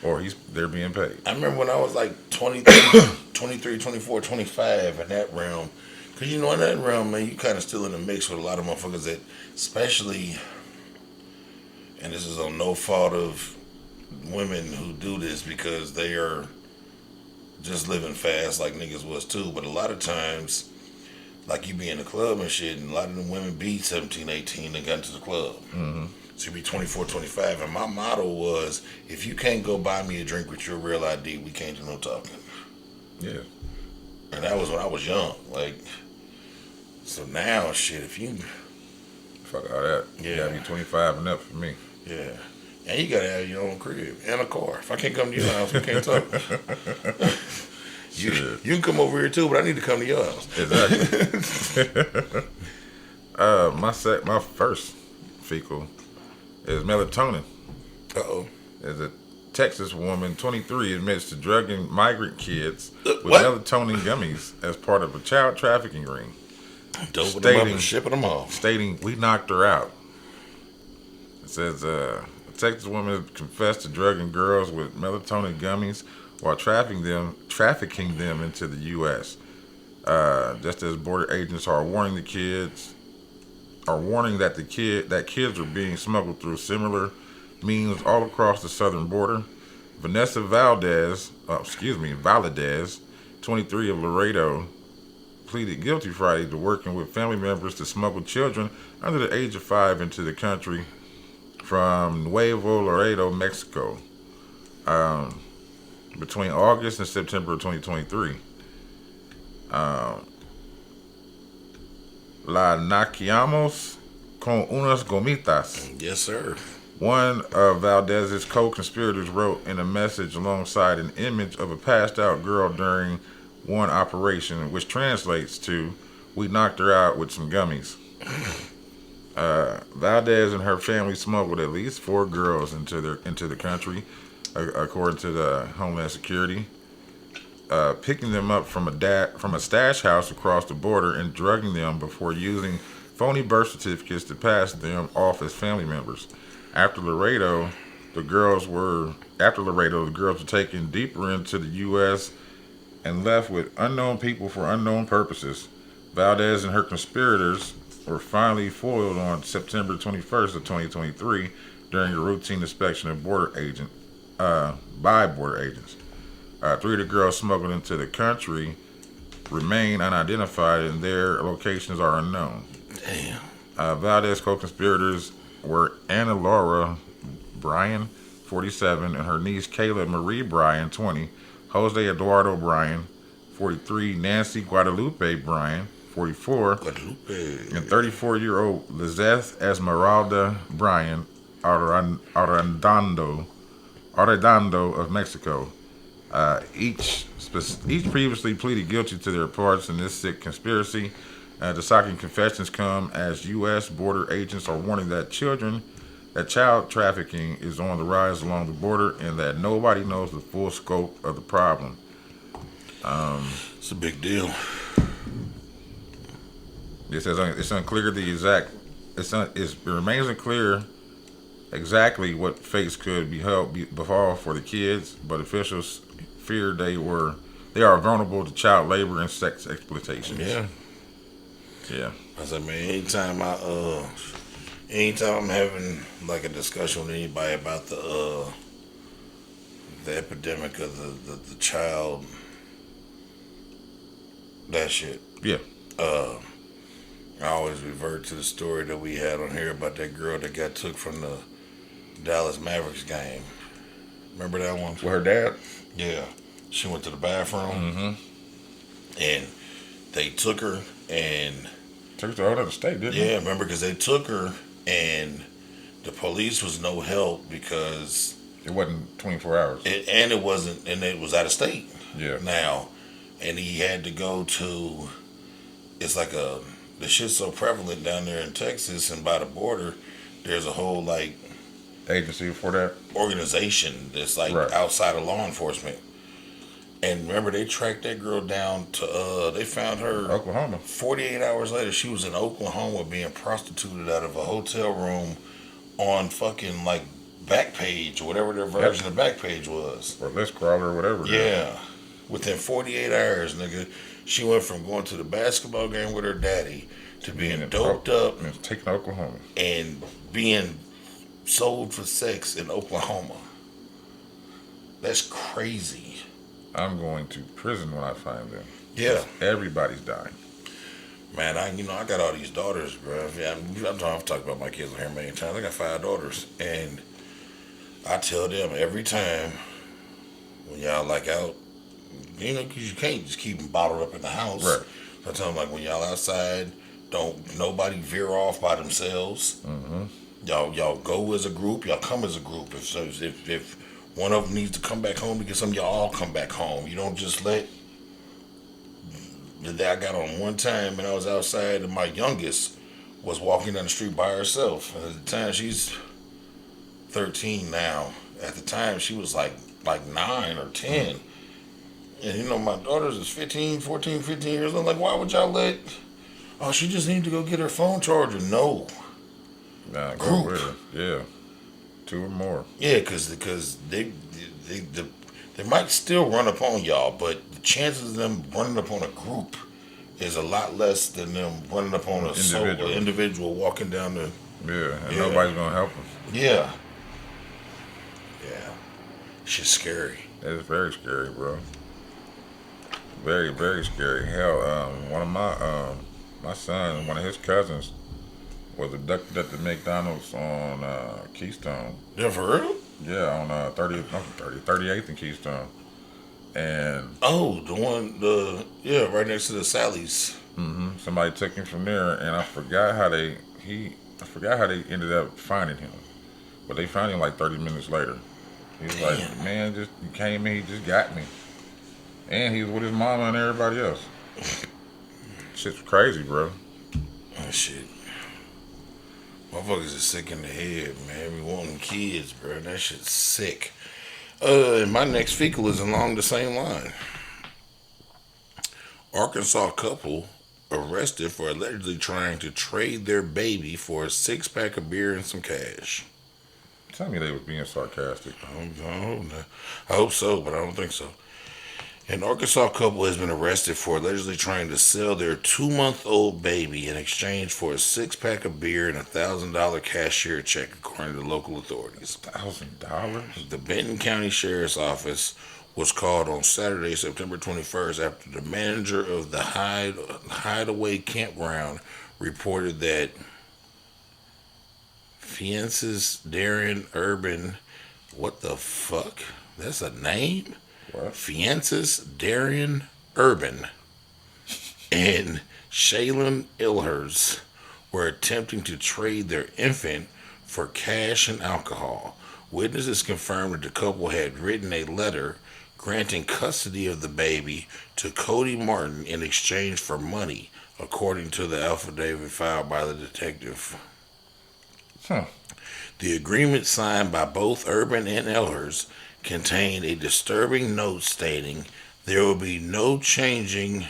or they're being paid. I remember when I was like 23, 24, 25 in that realm. Because, in that realm, man, you kind of still in the mix with a lot of motherfuckers that, especially, and this is on no fault of women who do this because they are just living fast like niggas was too. But a lot of times, like you be in the club and shit, and a lot of them women be 17, 18 and got into the club. Mm-hmm. So you be 24, 25. And my motto was, if you can't go buy me a drink with your real ID, we can't do no talking. Yeah. And that was when I was young. Like, so now, shit, if you... Fuck all that. Yeah. You gotta be 25 and up for me. Yeah. And you gotta have your own crib and a car. If I can't come to your house, we can't talk. You can come over here too, but I need to come to your house. Exactly. My first fecal is melatonin. Uh-oh. As a Texas woman, 23, admits to drugging migrant kids with What? melatonin gummies as part of a child trafficking ring. Doping them up and shipping them off. Stating, we knocked her out. It says, a Texas woman confessed to drugging girls with melatonin gummies while trafficking them into the U.S. Just as border agents are warning that kids are being smuggled through similar means all across the southern border. Vanessa Valdez, 23 of Laredo, pleaded guilty Friday to working with family members to smuggle children under the age of 5 into the country from Nuevo Laredo, Mexico, between August and September of 2023. La naqueamos con unas gomitas. Yes, sir. One of Valdez's co-conspirators wrote in a message alongside an image of a passed-out girl during one operation, which translates to, we knocked her out with some gummies. Valdez and her family smuggled at least 4 girls into the country, according to the Homeland Security, picking them up from a stash house across the border and drugging them before using phony birth certificates to pass them off as family members. After Laredo, the girls were taken deeper into the U.S. and left with unknown people for unknown purposes. Valdez and her conspirators were finally foiled on September 21st of 2023 during a routine inspection of by border agents. 3 of the girls smuggled into the country remain unidentified and their locations are unknown. Damn. Valdez co-conspirators were Anna Laura Bryan, 47, and her niece Kayla Marie Bryan, 20, Jose Eduardo Bryan, 43, Nancy Guadalupe Bryan, 44, and 34-year-old Lizeth Esmeralda Bryan, Arredondo of Mexico. Each previously pleaded guilty to their parts in this sick conspiracy. The shocking confessions come as U.S. border agents are warning that child trafficking is on the rise along the border and that nobody knows the full scope of the problem. It's a big deal. It says it's unclear it remains unclear exactly what fates could befall for the kids, but officials fear they are vulnerable to child labor and sex exploitation. Yeah. Yeah. I said, man, anytime I'm having like a discussion with anybody about the epidemic of the child, that shit. Yeah. I always revert to the story that we had on here about that girl that got took from the Dallas Mavericks game. Remember that one? With her dad? Yeah. She went to the bathroom. Mm-hmm. And they took her and... Took her to a whole other state, didn't they? Yeah, remember, because they took her and the police was no help because... It wasn't 24 hours. And it was out of state. Yeah. Now, and he had to go to... It's like the shit's so prevalent down there in Texas and by the border there's a whole like agency for that organization that's like right outside of law enforcement. And remember, they tracked that girl down to. They found her Oklahoma. 48 hours later. She was in Oklahoma being prostituted out of a hotel room on fucking like Backpage or whatever their version of Backpage was. Or list crawler or whatever. Yeah, within 48 hours, nigga, she went from going to the basketball game with her daddy to being doped up and taken to Oklahoma and being sold for sex in Oklahoma. That's crazy. I'm going to prison when I find them. Yeah. Everybody's dying. Man, I got all these daughters, bro. I've talked about my kids on here many times. I got 5 daughters, and I tell them every time when y'all like out, because you can't just keep them bottled up in the house. Right. So I tell them like when y'all outside, don't nobody veer off by themselves. Mm-hmm. Y'all go as a group. Y'all come as a group. If one of them needs to come back home because some of y'all all come back home. You don't just let. I got on one time and I was outside and my youngest was walking down the street by herself. And at the time she's 13 now. At the time she was like 9 or 10. And my daughters is 15 years old. I'm like, why would y'all let? Oh, she just need to go get her phone charger. No. Nah, group. Go with her. Yeah. 2 or more. Yeah, because they might still run up on y'all, but the chances of them running up on a group is a lot less than them running up on a individual walking down the. Yeah, and nobody's gonna help them. Yeah. Yeah. Shit's scary. It's very scary, bro. Very, very scary. Hell, one of my son, one of his cousins, was abducted at the McDonald's on Keystone. Yeah, for real? Yeah, on 38th and Keystone. And the one, right next to the Sally's. Mm-hmm. Somebody took him from there, and I forgot how they ended up finding him, but they found him like 30 minutes later. He was like, man, he came in, he just got me, and he was with his mama and everybody else. Shit's crazy, bro. Oh shit. Motherfuckers is sick in the head, man. We wanting kids, bro. That shit's sick. And my next fecal is along the same line. Arkansas couple arrested for allegedly trying to trade their baby for a 6-pack of beer and some cash. Tell me they was being sarcastic. I hope so, but I don't think so. An Arkansas couple has been arrested for allegedly trying to sell their 2-month-old baby in exchange for a 6-pack of beer and $1,000 cashier check, according to local authorities. $1,000? The Benton County Sheriff's Office was called on Saturday, September 21st, after the manager of the Hideaway Campground reported that Fiences Darren Urban, what the fuck? That's a name? What? Fiences Darren Urban and Shaylin Ilhers were attempting to trade their infant for cash and alcohol. Witnesses confirmed that the couple had written a letter granting custody of the baby to Cody Martin in exchange for money, according to the affidavit filed by the detective. The agreement signed by both Urban and Elhers contained a disturbing note stating there will be no changing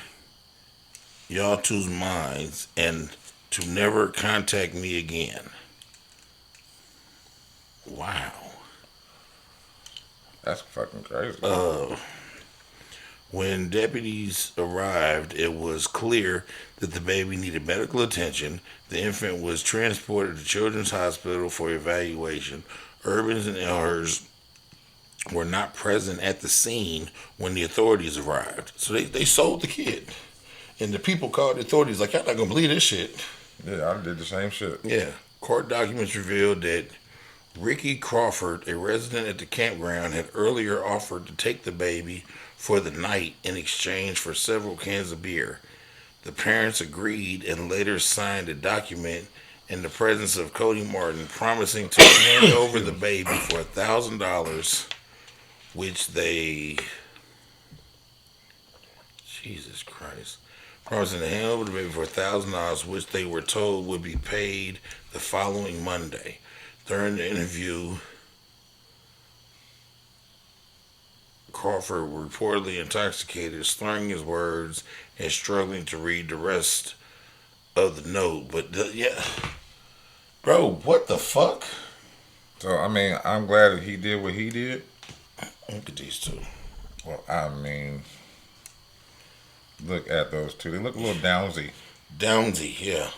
y'all two's minds and to never contact me again. Wow. That's fucking crazy. When deputies arrived, it was clear that the baby needed medical attention. The infant was transported to Children's Hospital for evaluation. Urbans and Elhers were not present at the scene when the authorities arrived. So they sold the kid. And the people called the authorities like, y'all not going to believe this shit. Yeah, I did the same shit. Yeah. Court documents revealed that Ricky Crawford, a resident at the campground, had earlier offered to take the baby for the night in exchange for several cans of beer. The parents agreed and later signed a document in the presence of Cody Martin promising to hand over the baby for $1,000, which they... Jesus Christ. promising to hand over the baby for $1,000, which they were told would be paid the following Monday. During the interview, Crawford reportedly intoxicated, slurring his words and struggling to read the rest of the note. But yeah, bro, what the fuck? So I mean, I'm glad that he did what he did. Look at these two. Well, I mean, look at those two. They look a little downsy. Downsy, yeah.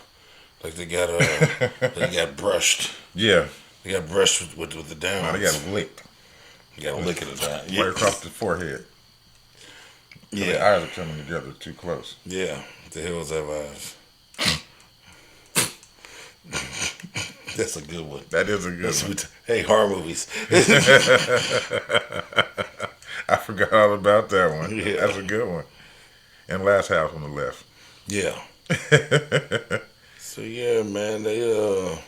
Like they got brushed. Yeah. They got brushed with the downs. No, they got licked. You got to lick it at a time. Right across the forehead. Yeah. The eyes are coming together too close. Yeah. The hills have eyes. That's a good one. That is a good one. Hey, horror movies. I forgot all about that one. Yeah. That's a good one. And Last House on the Left. Yeah. So yeah, man, they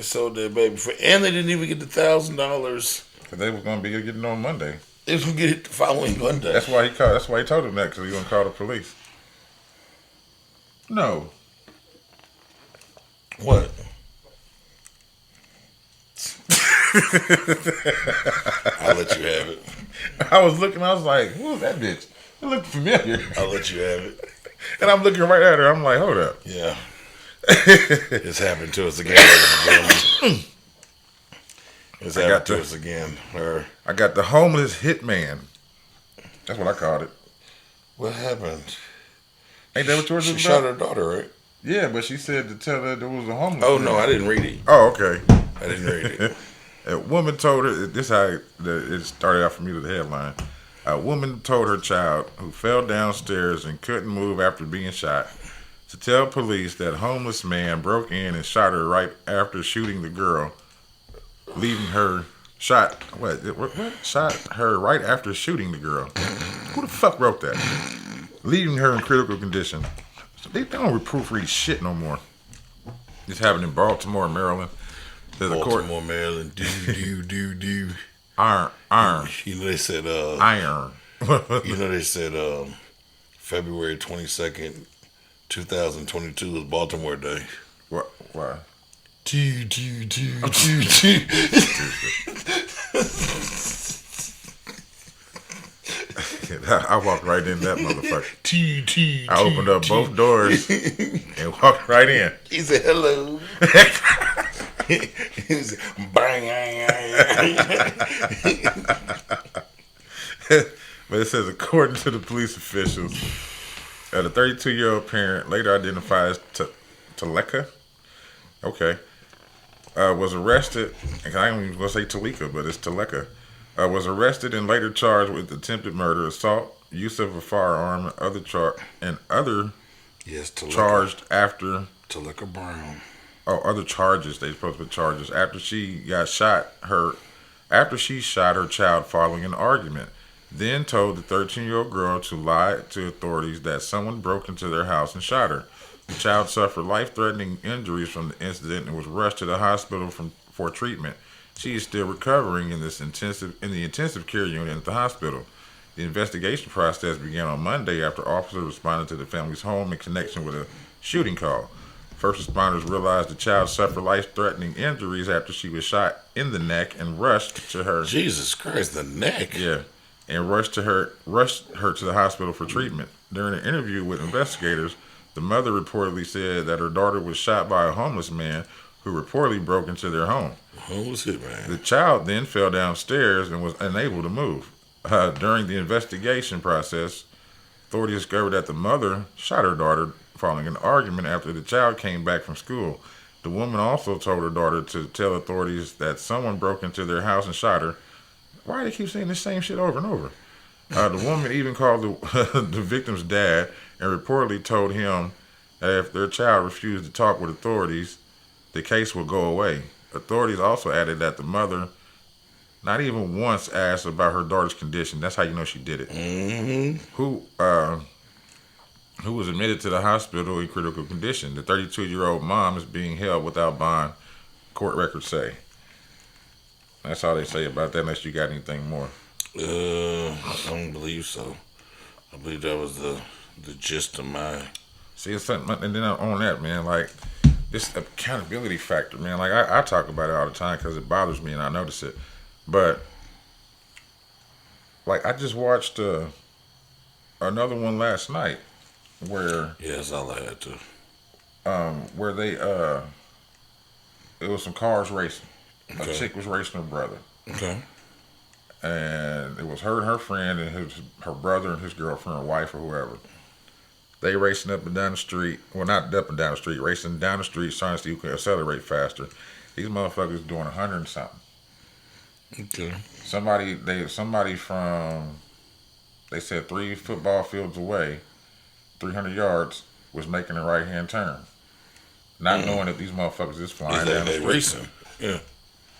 sold their baby for, and they didn't even get the $1,000. Cause they was gonna be getting on Monday. They was gonna get it the following Monday. That's why he called. That's why he told him that, because he gonna call the police. No. What? I'll let you have it. I was looking. I was like, "Who is that bitch? It looked familiar." I'll let you have it. And I'm looking right at her. I'm like, "Hold up." Yeah. It's happened to us again, ladies and gentlemen. It's happened to us again. I got the homeless hitman. That's what I called it. What happened? Ain't that what yours was She about? shot her daughter, right? Yeah, but she said to tell her there was a homeless. Oh, man. no, I didn't read it. Oh, okay. I didn't read it. A woman told her, this is how it started out for me to the headline. A woman told her child, who fell downstairs and couldn't move after being shot, to tell police that homeless man broke in and shot her right after shooting the girl, leaving her shot her right after shooting the girl. Who the fuck wrote that? Leaving her in critical condition. They don't proofread shit no more. This happened in Baltimore, Maryland. There's Baltimore, Maryland. Do. Iron. You know, they said, Iron. February 22nd, 2022 was Baltimore Day. What? Why? Do. I walked right in that motherfucker. T. I opened up both doors and walked right in. He said, hello. He said, bang. But it says, according to the police officials, the 32-year-old parent, later identified as Taleka, was arrested. I ain't even going to say Talika, but it's Taleka. Was arrested and later charged with attempted murder, assault, use of a firearm, and other yes, Talika. Charged after Talika Brown. Oh, other charges. They supposed to be charges after she shot her child following an argument. Then told the 13-year-old girl to lie to authorities that someone broke into their house and shot her. The child suffered life-threatening injuries from the incident and was rushed to the hospital for treatment. She is still recovering in the intensive care unit at the hospital. The investigation process began on Monday after officers responded to the family's home in connection with a shooting call. First responders realized the child suffered life-threatening injuries after she was shot in the neck and rushed to her. Jesus Christ, the neck. Yeah, and rushed her to the hospital for treatment. During an interview with investigators, the mother reportedly said that her daughter was shot by a homeless man who reportedly broke into their home. Homeless hitman. The child then fell downstairs and was unable to move. During the investigation process, authorities discovered that the mother shot her daughter following an argument after the child came back from school. The woman also told her daughter to tell authorities that someone broke into their house and shot her. Why do they keep saying the same shit over and over? The woman even called the victim's dad and reportedly told him that if their child refused to talk with authorities, the case would go away. Authorities also added that the mother not even once asked about her daughter's condition. That's how you know she did it. Mm-hmm. Who was admitted to the hospital in critical condition. The 32-year-old mom is being held without bond, court records say. That's all they say about that, unless you got anything more. I don't believe so. I believe that was the the gist of my. See, it's something, and then on that, man, like this accountability factor, man. Like I talk about it all the time because it bothers me and I notice it. But like I just watched another one last night where Yes, all I had to. where they it was some cars racing. Okay. A chick was racing her brother, Okay. and it was her and her friend and her brother and his girlfriend or wife or whoever. They racing up and down the street. Well, not up and down the street, racing down the street, trying to see who can accelerate faster. These motherfuckers doing 100 and something. Okay. Somebody from, they said 3 football fields away, 300 yards, was making a right hand turn, not knowing that these motherfuckers is flying down the street. Racing. Yeah.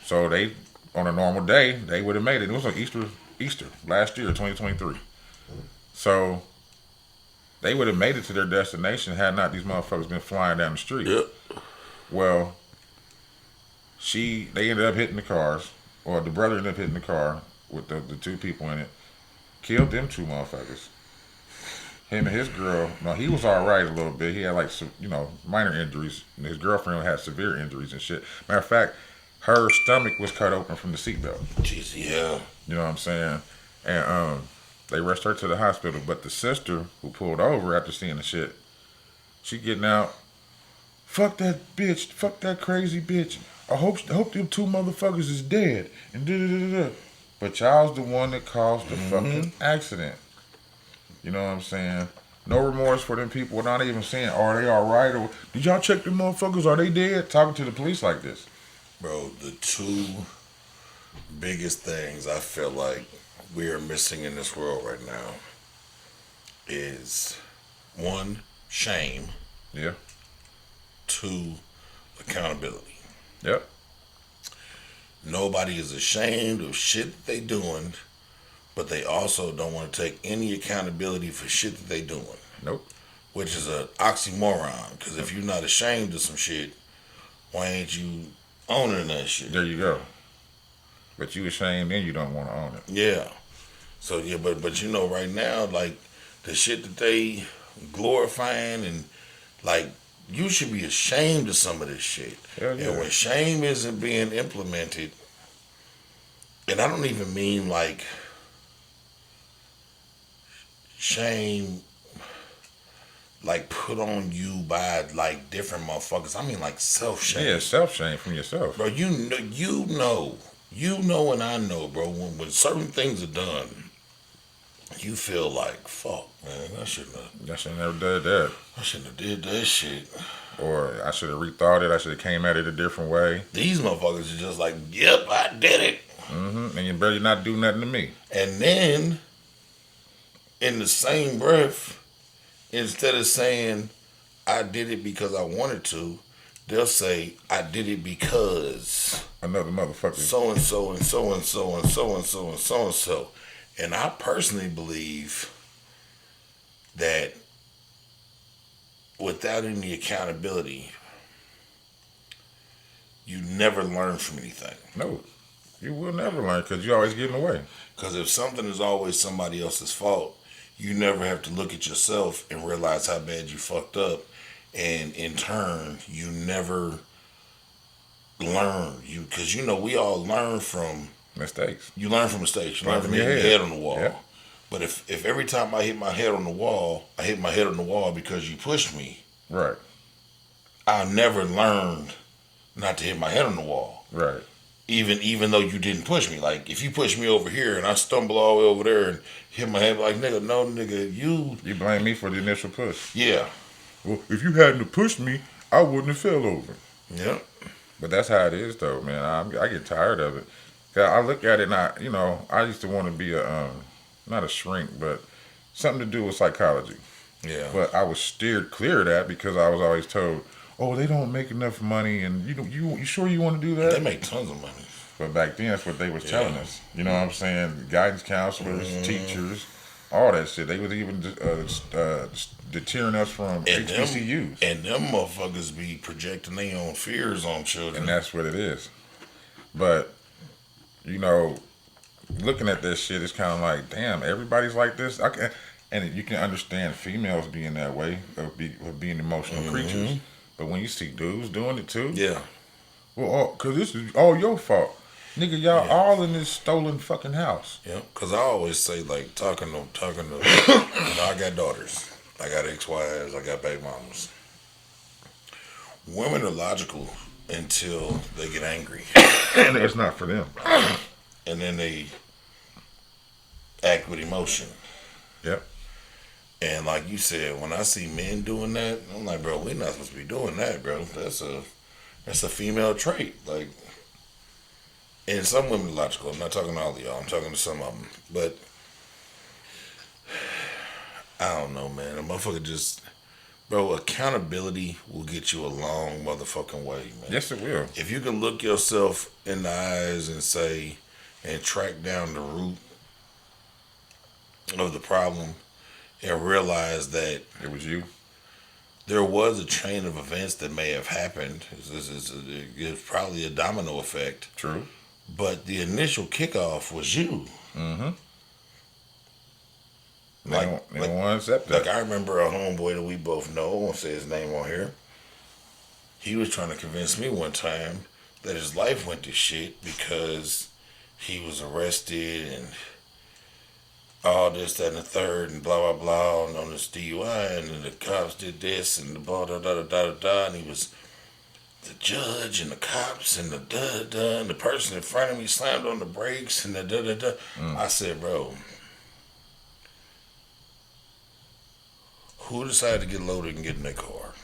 So they, on a normal day, they would have made it. It was like Easter last year, 2023. So they would have made it to their destination had not these motherfuckers been flying down the street. Yep. Well, they ended up hitting the cars, or the brother ended up hitting the car with the 2 people in it, killed them 2 motherfuckers. Him and his girl, no, he was all right a little bit. He had like some, minor injuries. And his girlfriend had severe injuries and shit. Matter of fact, her stomach was cut open from the seatbelt. Jeez, yeah. You know what I'm saying? And they rushed her to the hospital. But the sister who pulled over after seeing the shit, she getting out. Fuck that bitch. Fuck that crazy bitch. I hope them 2 motherfuckers is dead. And da-da-da-da-da. But y'all's the one that caused the fucking accident. You know what I'm saying? No remorse for them people. Not even saying, are they all right? Or did y'all check them motherfuckers? Are they dead? Talking to the police like this. Bro, the 2 biggest things I feel like we are missing in this world right now is 1, shame. Yeah. 2, accountability. Yep. Nobody is ashamed of shit that they doing, but they also don't want to take any accountability for shit that they doing. Nope. Which is an oxymoron. Because if you're not ashamed of some shit, why ain't you owning that shit? There you go. But you ashamed and you don't want to own it. Yeah. So yeah, but right now, like the shit that they glorifying and like you should be ashamed of some of this shit. Hell yeah. And when shame isn't being implemented, and I don't even mean like shame like put on you by like different motherfuckers. I mean like self-shame. Yeah, self-shame from yourself. Bro, you know and I know, bro, when certain things are done, you feel like, fuck, man, I shouldn't have never did that. I shouldn't have did that shit. Or I should have rethought it. I should have came at it a different way. These motherfuckers are just like, yep, I did it. Mm-hmm. And you better not do nothing to me. And then, in the same breath, instead of saying, I did it because I wanted to, they'll say, I did it because another motherfucker. So and so and so and so and so and so and so and so. And I personally believe that without any accountability, you never learn from anything. No, you will never learn because you're always getting away. Because if something is always somebody else's fault, you never have to look at yourself and realize how bad you fucked up. And in turn, you never learn. Because we all learn from mistakes. You learn from mistakes. You learn from hitting your head on the wall. Yeah. But if every time I hit my head on the wall, I hit my head on the wall because you pushed me, right, I never learned not to hit my head on the wall. Right. Even though you didn't push me. Like, if you push me over here and I stumble all the way over there and hit my head, like, nigga, no, nigga, you blame me for the initial push. Yeah. Well, if you hadn't pushed me, I wouldn't have fell over. Yeah. But that's how it is, though, man. I get tired of it. I look at it and I used to want to be not a shrink, but something to do with psychology. Yeah. But I was steered clear of that because I was always told, oh, they don't make enough money, and you sure you want to do that? They make tons of money. But back then, that's what they was telling us. You know what I'm saying? Guidance counselors, teachers, all that shit. They was even deterring us from HBCUs. And them motherfuckers be projecting their own fears on children. And that's what it is. But, looking at this shit, it's kind of like, damn, everybody's like this. And you can understand females being that way, of being emotional creatures. But when you see dudes doing it too, Yeah. well, because this is all your fault. Nigga, y'all Yeah. all in this stolen fucking house. Yeah. Because I always say, like, talking to, I got daughters. I got ex-wives. I got baby mamas. Women are logical until they get angry. And it's not for them. And then they act with emotion. Yep. And like you said, when I see men doing that, I'm like, bro, we're not supposed to be doing that, bro. That's a female trait. Like, and some women are logical. I'm not talking to all of y'all. I'm talking to some of them. But I don't know, man. A motherfucker just, bro, accountability will get you a long motherfucking way, man. Yes, it will. If you can look yourself in the eyes and say, and track down the root of the problem and realize that It was you. there was a chain of events that may have happened. It's probably a domino effect. True. But the initial kickoff was you. Mm-hmm. Like, They don't want to accept that. Like I remember a homeboy that we both know, I won't say his name on here. He was trying to convince me one time that his life went to shit because he was arrested and all this, that, and the third, and blah, blah, blah, on this DUI, and then the cops did this, and the blah, da, da, da, da, da, da, and he was the judge, and the cops, and the da, da, and the person in front of me slammed on the brakes, and the da, da, da. I said, bro, who decided to get loaded and get in their car?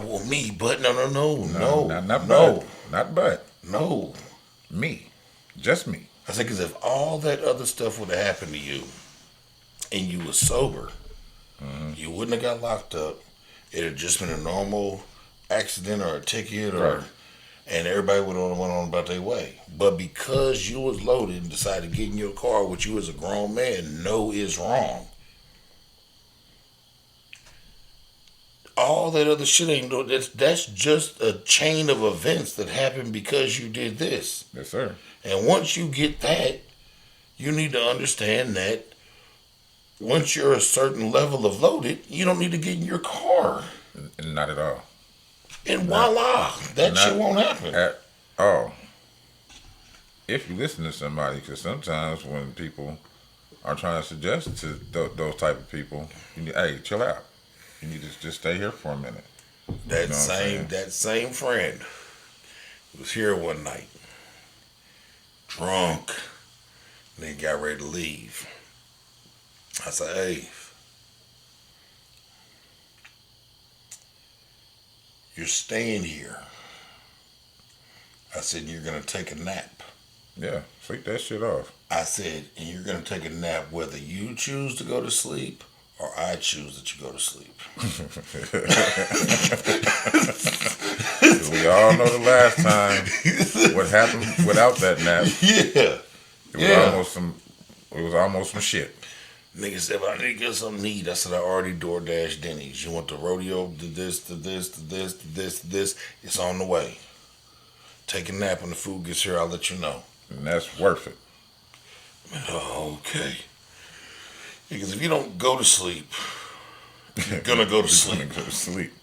Well, me, but no, Not but. no. Me. Just me. I said, because if all that other stuff would have happened to you and you were sober, you wouldn't have got locked up. It had just been a normal accident or a ticket, Right. and everybody would have went on about their way. But because you was loaded and decided to get in your car, which you as a grown man know is wrong, all that other shit ain't no. That's just a chain of events that happened because you did this. Yes, sir. And once you get that, you need to understand that once you're a certain level of loaded, you don't need to get in your car. Not at all. And voila, that shit won't happen. At all. If you listen to somebody, because sometimes when people are trying to suggest to those type of people, you need, hey, chill out. You need to just stay here for a minute. That You know that same friend was here one night, drunk, and they got ready to leave. I said, hey, you're staying here. I said, you're going to take a nap. Yeah, sleep that shit off. I said, and you're going to take a nap whether you choose to go to sleep or I choose that you go to sleep. We all know the last time what happened without that nap. Yeah. It was almost some shit. Nigga said, but I need to get something to eat. I said, I already DoorDash Denny's. You want the rodeo, to this, to this, to this, to this, to this. It's on the way. Take a nap when the food gets here. I'll let you know. And that's worth it. Okay. Because if you don't go to sleep, you're going to go to sleep. You're gonna go to sleep.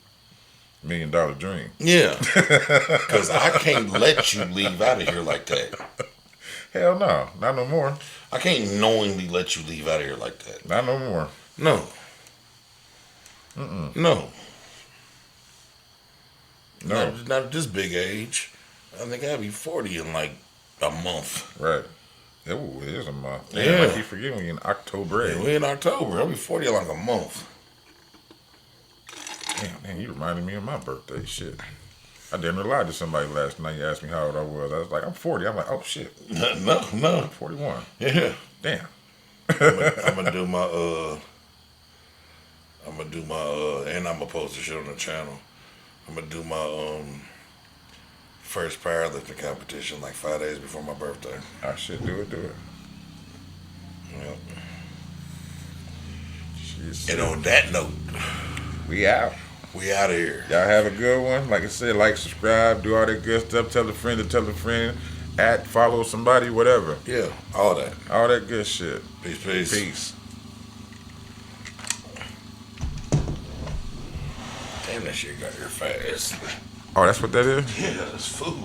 $1 million dream. Yeah. Because I can't let you leave out of here like that. Hell no. Not no more. I can't knowingly let you leave out of here like that. Not no more. No. No. No. Not at this big age. I think I'll be 40 in like a month. Right. Ooh, it is a month. Yeah. I keep forgetting we in October. Yeah, we in October. I'll be 40 in like a month. Damn, man, you reminded me of my birthday. Shit. I didn't lie to somebody last night. You asked me how old I was. I was like, I'm 40. I'm like, oh shit. No. I'm 41. Yeah. Damn. I'm gonna do my and I'm gonna post the shit on the channel. I'm gonna do my first powerlifting competition like 5 days before my birthday. Oh shit, do it. Yep. Jeez. And on that note, We out. we out of here. Y'all have a good one. Like I said, like, subscribe, do all that good stuff. Tell a friend to tell a friend. follow somebody, whatever. Yeah, all that. All that good shit. Peace, peace. Peace. Damn, that shit got here fast. Oh, that's what that is? Yeah, that's food.